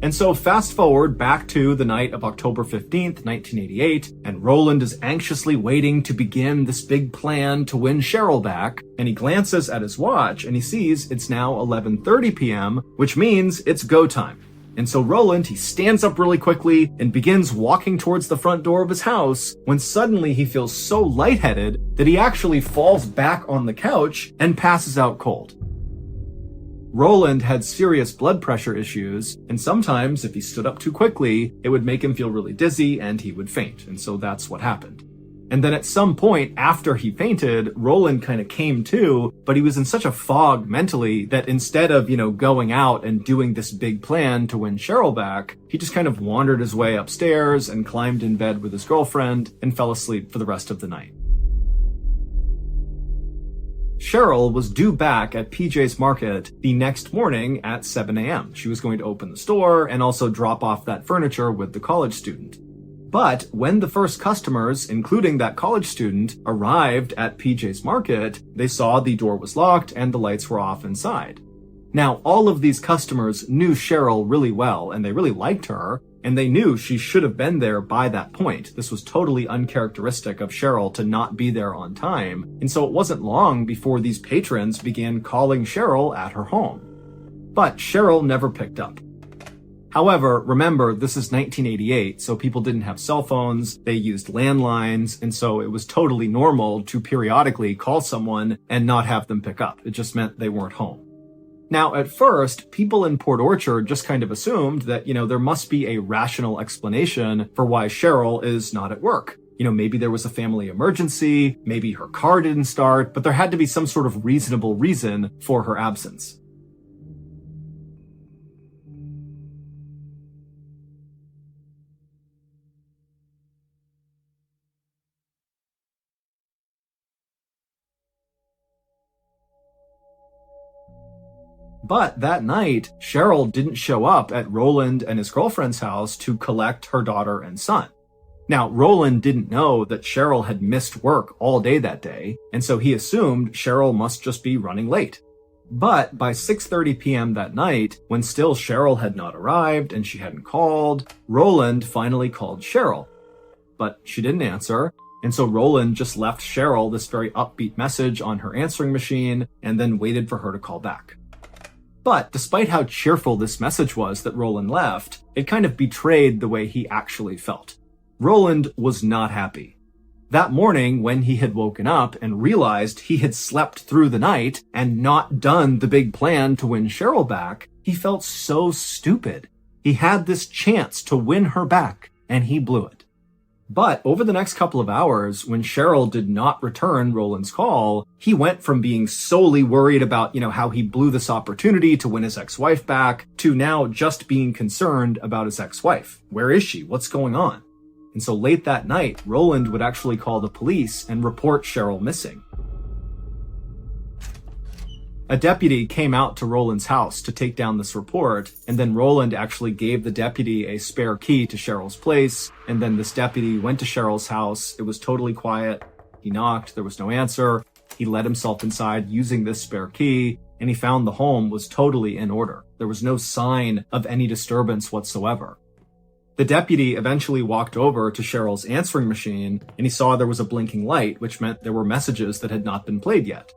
And so fast forward back to the night of October 15th, 1988, and Roland is anxiously waiting to begin this big plan to win Cheryl back, and he glances at his watch and he sees it's now 11:30 p.m., which means it's go time. And so Roland, he stands up really quickly and begins walking towards the front door of his house when suddenly he feels so lightheaded that he actually falls back on the couch and passes out cold. Roland had serious blood pressure issues, and sometimes if he stood up too quickly, it would make him feel really dizzy and he would faint, and so that's what happened. And then at some point after he fainted, Roland kind of came to, but he was in such a fog mentally that instead of, going out and doing this big plan to win Cheryl back, he just kind of wandered his way upstairs and climbed in bed with his girlfriend and fell asleep for the rest of the night. Cheryl was due back at PJ's Market the next morning at 7 a.m. She was going to open the store and also drop off that furniture with the college student. But when the first customers, including that college student, arrived at PJ's Market, they saw the door was locked and the lights were off inside. Now, all of these customers knew Cheryl really well and they really liked her, and they knew she should have been there by that point. This was totally uncharacteristic of Cheryl to not be there on time, and so it wasn't long before these patrons began calling Cheryl at her home. But Cheryl never picked up. However, remember, this is 1988, so people didn't have cell phones, they used landlines, and so it was totally normal to periodically call someone and not have them pick up. It just meant they weren't home. Now, at first, people in Port Orchard just kind of assumed that, there must be a rational explanation for why Cheryl is not at work. Maybe there was a family emergency, maybe her car didn't start, but there had to be some sort of reasonable reason for her absence. But that night, Cheryl didn't show up at Roland and his girlfriend's house to collect her daughter and son. Now, Roland didn't know that Cheryl had missed work all day that day, and so he assumed Cheryl must just be running late. But by 6:30 p.m. that night, when still Cheryl had not arrived and she hadn't called, Roland finally called Cheryl. But she didn't answer, and so Roland just left Cheryl this very upbeat message on her answering machine and then waited for her to call back. But despite how cheerful this message was that Roland left, it kind of betrayed the way he actually felt. Roland was not happy. That morning, when he had woken up and realized he had slept through the night and not done the big plan to win Cheryl back, he felt so stupid. He had this chance to win her back, and he blew it. But over the next couple of hours, when Cheryl did not return Roland's call, he went from being solely worried about, how he blew this opportunity to win his ex-wife back, to now just being concerned about his ex-wife. Where is she? What's going on? And so late that night, Roland would actually call the police and report Cheryl missing. A deputy came out to Roland's house to take down this report, and then Roland actually gave the deputy a spare key to Cheryl's place, and then this deputy went to Cheryl's house. It was totally quiet. He knocked, there was no answer. He let himself inside using this spare key, and he found the home was totally in order. There was no sign of any disturbance whatsoever. The deputy eventually walked over to Cheryl's answering machine, and he saw there was a blinking light, which meant there were messages that had not been played yet.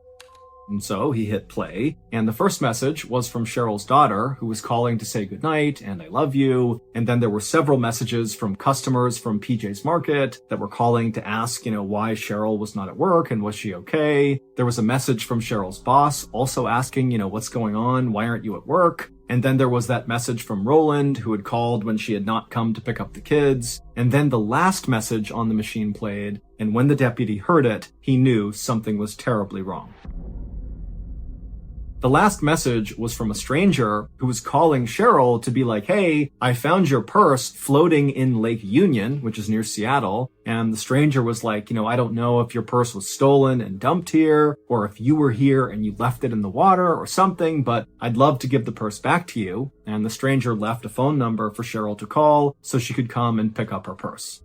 And so he hit play, and the first message was from Cheryl's daughter, who was calling to say goodnight and I love you. And then there were several messages from customers from PJ's Market that were calling to ask, why Cheryl was not at work and was she okay. There was a message from Cheryl's boss also asking, what's going on? Why aren't you at work? And then there was that message from Roland, who had called when she had not come to pick up the kids. And then the last message on the machine played, and when the deputy heard it, he knew something was terribly wrong. The last message was from a stranger who was calling Cheryl to be like, hey, I found your purse floating in Lake Union, which is near Seattle. And the stranger was like, I don't know if your purse was stolen and dumped here, or if you were here and you left it in the water or something, but I'd love to give the purse back to you. And the stranger left a phone number for Cheryl to call so she could come and pick up her purse.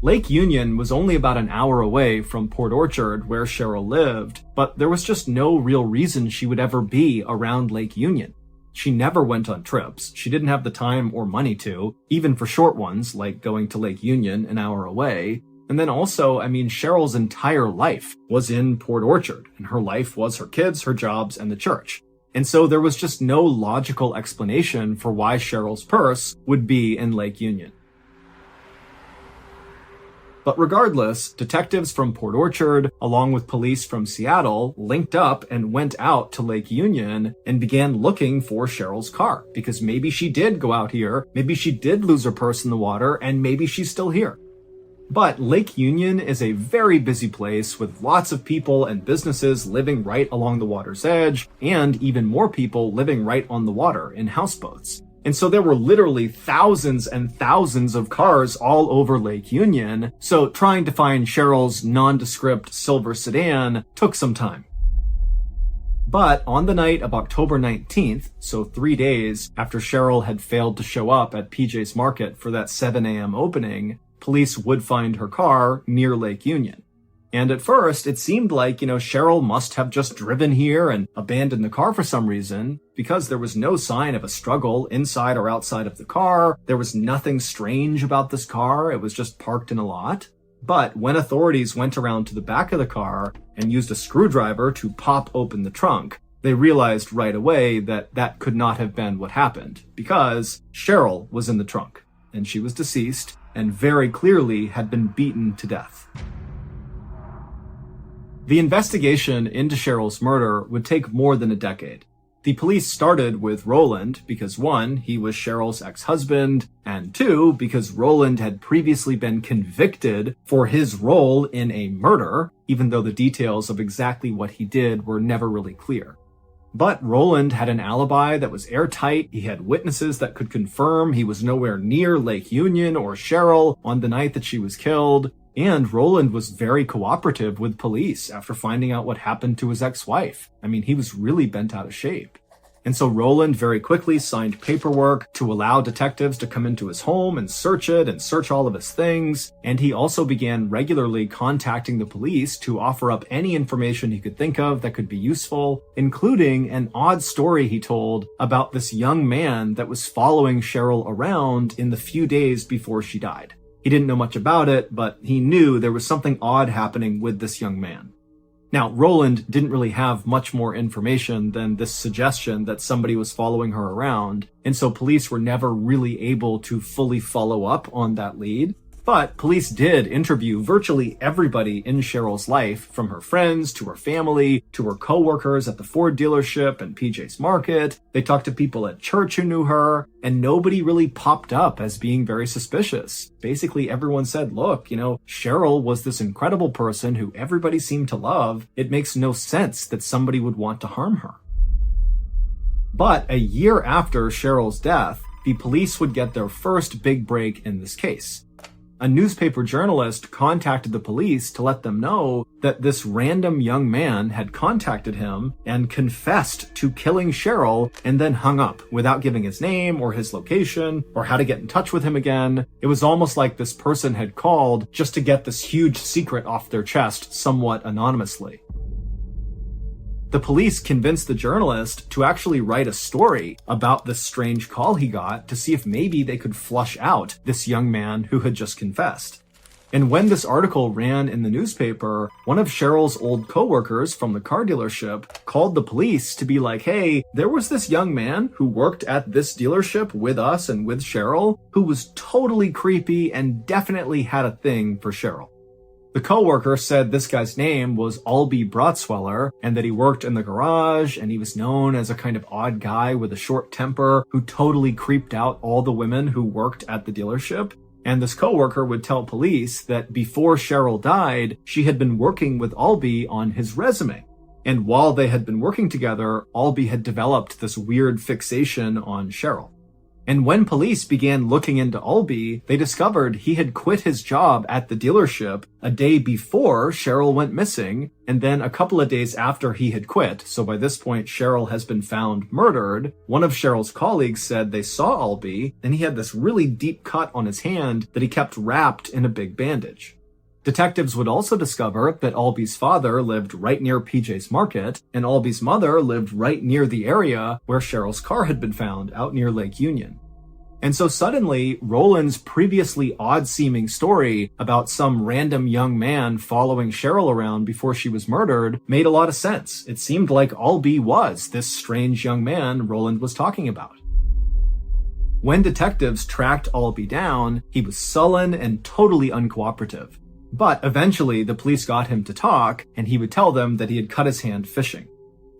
Lake Union was only about an hour away from Port Orchard, where Cheryl lived, but there was just no real reason she would ever be around Lake Union. She never went on trips. She didn't have the time or money to, even for short ones, like going to Lake Union an hour away. And then also, Cheryl's entire life was in Port Orchard, and her life was her kids, her jobs, and the church. And so there was just no logical explanation for why Cheryl's purse would be in Lake Union. But regardless, detectives from Port Orchard, along with police from Seattle, linked up and went out to Lake Union and began looking for Cheryl's car, because maybe she did go out here, maybe she did lose her purse in the water, and maybe she's still here. But Lake Union is a very busy place with lots of people and businesses living right along the water's edge, and even more people living right on the water in houseboats. And so there were literally thousands and thousands of cars all over Lake Union, so trying to find Cheryl's nondescript silver sedan took some time. But on the night of October 19th, so 3 days after Cheryl had failed to show up at PJ's Market for that 7 a.m. opening, police would find her car near Lake Union. And at first, it seemed like, Cheryl must have just driven here and abandoned the car for some reason, because there was no sign of a struggle inside or outside of the car. There was nothing strange about this car. It was just parked in a lot. But when authorities went around to the back of the car and used a screwdriver to pop open the trunk, they realized right away that that could not have been what happened, because Cheryl was in the trunk, and she was deceased and very clearly had been beaten to death. The investigation into Cheryl's murder would take more than a decade. The police started with Roland because 1, he was Cheryl's ex-husband, and 2, because Roland had previously been convicted for his role in a murder, even though the details of exactly what he did were never really clear. But Roland had an alibi that was airtight. He had witnesses that could confirm he was nowhere near Lake Union or Cheryl on the night that she was killed. And Roland was very cooperative with police after finding out what happened to his ex-wife. He was really bent out of shape. And so Roland very quickly signed paperwork to allow detectives to come into his home and search it and search all of his things. And he also began regularly contacting the police to offer up any information he could think of that could be useful, including an odd story he told about this young man that was following Cheryl around in the few days before she died. He didn't know much about it, but he knew there was something odd happening with this young man. Now, Roland didn't really have much more information than this suggestion that somebody was following her around, and so police were never really able to fully follow up on that lead. But police did interview virtually everybody in Cheryl's life, from her friends to her family to her coworkers at the Ford dealership and PJ's Market. They talked to people at church who knew her, and nobody really popped up as being very suspicious. Basically, everyone said, look, Cheryl was this incredible person who everybody seemed to love. It makes no sense that somebody would want to harm her. But a year after Cheryl's death, the police would get their first big break in this case. A newspaper journalist contacted the police to let them know that this random young man had contacted him and confessed to killing Cheryl and then hung up without giving his name or his location or how to get in touch with him again. It was almost like this person had called just to get this huge secret off their chest somewhat anonymously. The police convinced the journalist to actually write a story about this strange call he got to see if maybe they could flush out this young man who had just confessed. And when this article ran in the newspaper, one of Cheryl's old coworkers from the car dealership called the police to be like, hey, there was this young man who worked at this dealership with us and with Cheryl who was totally creepy and definitely had a thing for Cheryl. The coworker said this guy's name was Albie Brotsweller and that he worked in the garage and he was known as a kind of odd guy with a short temper who totally creeped out all the women who worked at the dealership. And this coworker would tell police that before Cheryl died, she had been working with Albie on his resume. And while they had been working together, Albie had developed this weird fixation on Cheryl. And when police began looking into Albie, they discovered he had quit his job at the dealership a day before Cheryl went missing, and then a couple of days after he had quit, so by this point Cheryl has been found murdered, one of Cheryl's colleagues said they saw Albie, and he had this really deep cut on his hand that he kept wrapped in a big bandage. Detectives would also discover that Albie's father lived right near PJ's Market, and Albie's mother lived right near the area where Cheryl's car had been found, out near Lake Union. And so suddenly, Roland's previously odd-seeming story about some random young man following Cheryl around before she was murdered made a lot of sense. It seemed like Albie was this strange young man Roland was talking about. When detectives tracked Albie down, he was sullen and totally uncooperative. But eventually, the police got him to talk, and he would tell them that he had cut his hand fishing.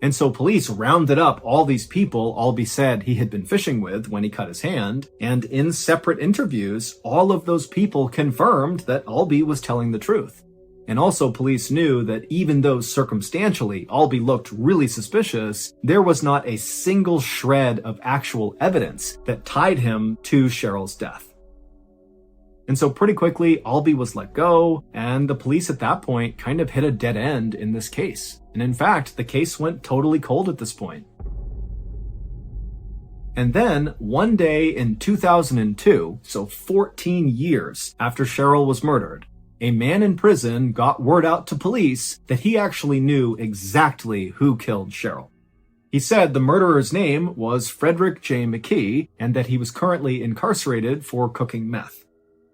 And so police rounded up all these people Albie said he had been fishing with when he cut his hand, and in separate interviews, all of those people confirmed that Albie was telling the truth. And also police knew that even though circumstantially Albie looked really suspicious, there was not a single shred of actual evidence that tied him to Cheryl's death. And so pretty quickly, Albie was let go, and the police at that point kind of hit a dead end in this case. And in fact, the case went totally cold at this point. And then, one day in 2002, so 14 years after Cheryl was murdered, a man in prison got word out to police that he actually knew exactly who killed Cheryl. He said the murderer's name was Frederick J. McKee, and that he was currently incarcerated for cooking meth.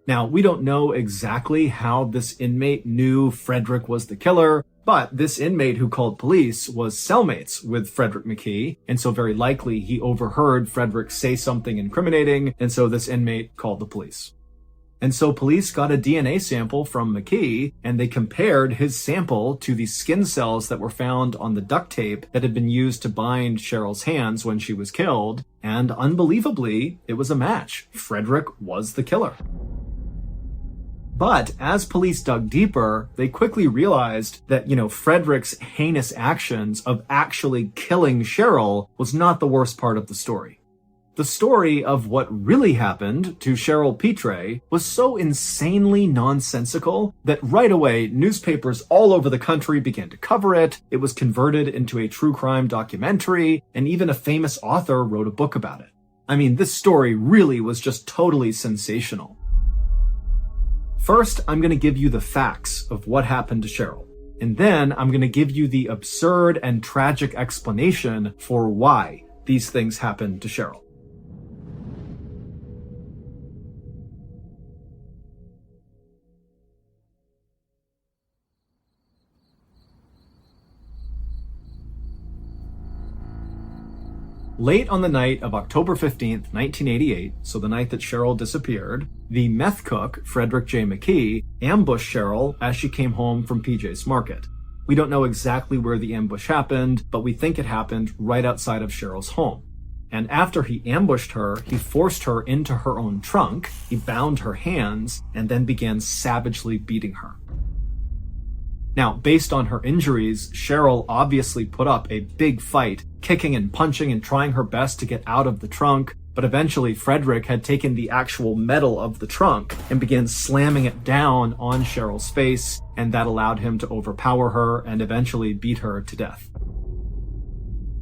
Now, we don't know exactly how this inmate knew Frederick was the killer, but this inmate who called police was cellmates with Frederick McKee, and so very likely he overheard Frederick say something incriminating, and so this inmate called the police. And so police got a DNA sample from McKee, and they compared his sample to the skin cells that were found on the duct tape that had been used to bind Cheryl's hands when she was killed, and unbelievably, it was a match. Frederick was the killer. But as police dug deeper, they quickly realized that, Frederick's heinous actions of actually killing Cheryl was not the worst part of the story. The story of what really happened to Cheryl Petre was so insanely nonsensical that right away newspapers all over the country began to cover it, it was converted into a true crime documentary, and even a famous author wrote a book about it. I mean, this story really was just totally sensational. First, I'm going to give you the facts of what happened to Cheryl. And then I'm going to give you the absurd and tragic explanation for why these things happened to Cheryl. Late on the night of October 15th, 1988, so the night that Cheryl disappeared, the meth cook, Frederick J. McKee, ambushed Cheryl as she came home from PJ's Market. We don't know exactly where the ambush happened, but we think it happened right outside of Cheryl's home. And after he ambushed her, he forced her into her own trunk, he bound her hands, and then began savagely beating her. Now, based on her injuries, Cheryl obviously put up a big fight, kicking and punching and trying her best to get out of the trunk, but eventually Frederick had taken the actual metal of the trunk and began slamming it down on Cheryl's face, and that allowed him to overpower her and eventually beat her to death.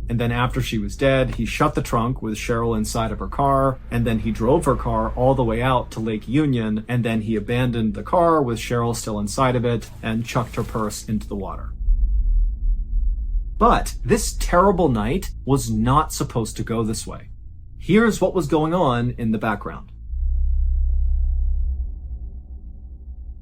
And then after she was dead, he shut the trunk with Cheryl inside of her car, and then he drove her car all the way out to Lake Union, and then he abandoned the car with Cheryl still inside of it and chucked her purse into the water. But this terrible night was not supposed to go this way. Here's what was going on in the background.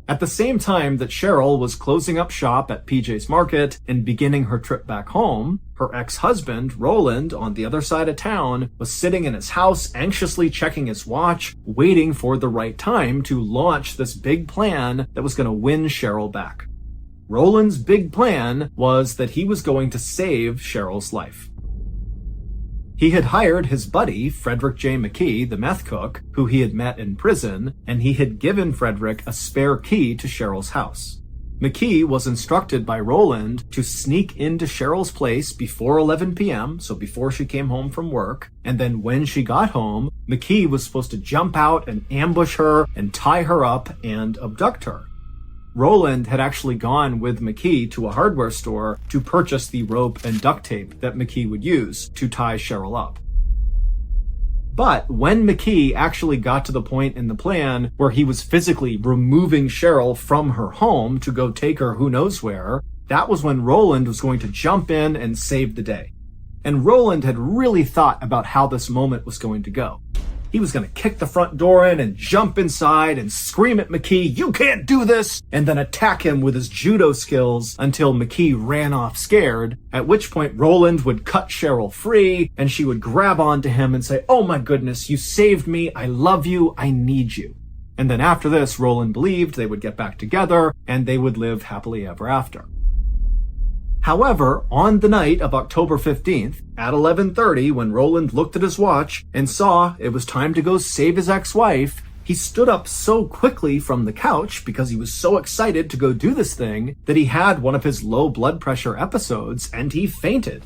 At the same time that Cheryl was closing up shop at PJ's Market and beginning her trip back home, her ex-husband, Roland, on the other side of town, was sitting in his house anxiously checking his watch, waiting for the right time to launch this big plan that was going to win Cheryl back. Roland's big plan was that he was going to save Cheryl's life. He had hired his buddy, Frederick J. McKee, the meth cook, who he had met in prison, and he had given Frederick a spare key to Cheryl's house. McKee was instructed by Roland to sneak into Cheryl's place before 11 p.m., so before she came home from work, and then when she got home, McKee was supposed to jump out and ambush her and tie her up and abduct her. Roland had actually gone with McKee to a hardware store to purchase the rope and duct tape that McKee would use to tie Cheryl up. But when McKee actually got to the point in the plan where he was physically removing Cheryl from her home to go take her who knows where, that was when Roland was going to jump in and save the day. And Roland had really thought about how this moment was going to go. He was going to kick the front door in and jump inside and scream at McKee, "You can't do this!" and then attack him with his judo skills until McKee ran off scared, at which point Roland would cut Cheryl free and she would grab onto him and say, "Oh my goodness, you saved me, I love you, I need you." And then after this, Roland believed they would get back together and they would live happily ever after. However, on the night of October 15th, at 11:30, when Roland looked at his watch and saw it was time to go save his ex-wife, he stood up so quickly from the couch because he was so excited to go do this thing that he had one of his low blood pressure episodes and he fainted.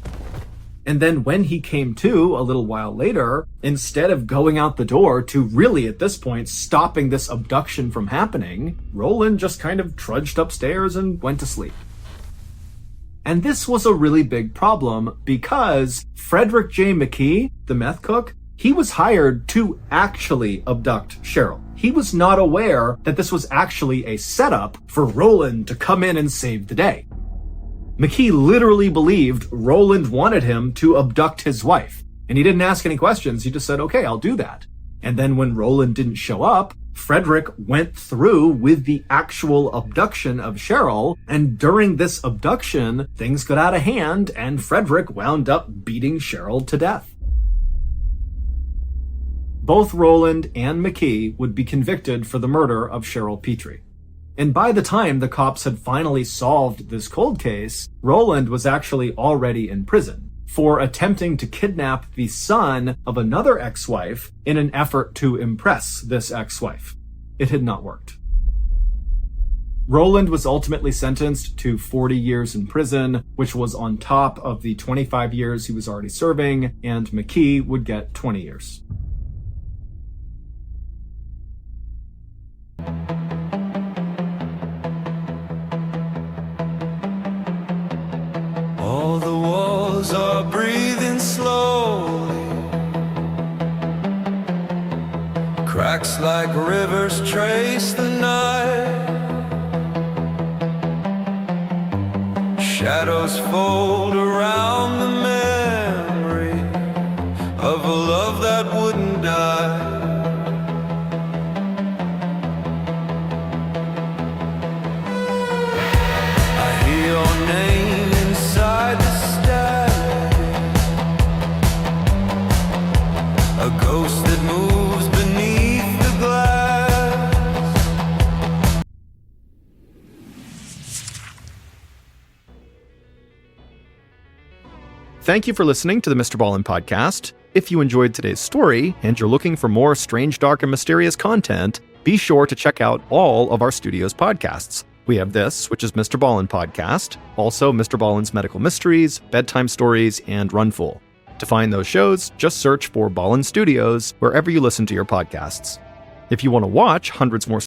And then when he came to a little while later, instead of going out the door to really at this point stopping this abduction from happening, Roland just kind of trudged upstairs and went to sleep. And this was a really big problem because Frederick J. McKee, the meth cook, he was hired to actually abduct Cheryl. He was not aware that this was actually a setup for Roland to come in and save the day. McKee literally believed Roland wanted him to abduct his wife. And he didn't ask any questions, he just said, "Okay, I'll do that." And then when Roland didn't show up, Frederick went through with the actual abduction of Cheryl, and during this abduction, things got out of hand, and Frederick wound up beating Cheryl to death. Both Roland and McKee would be convicted for the murder of Cheryl Petrie. And by the time the cops had finally solved this cold case, Roland was actually already in prison for attempting to kidnap the son of another ex-wife in an effort to impress this ex-wife. It had not worked. Roland was ultimately sentenced to 40 years in prison, which was on top of the 25 years he was already serving, and McKee would get 20 years. All the walls are breathing slowly. Cracks like rivers trace the night. Shadows fold around the memory of a love that wouldn't die. I hear your name inside the static, a ghost that moves beneath the glass. Thank you for listening to the Mr. Ballin podcast. If you enjoyed today's story and you're looking for more strange, dark, and mysterious content, be sure to check out all of our studio's podcasts. We have this, which is Mr. Ballin Podcast, also Mr. Ballen's Medical Mysteries, Bedtime Stories, and Runful. To find those shows, just search for Ballin Studios wherever you listen to your podcasts. If you want to watch hundreds more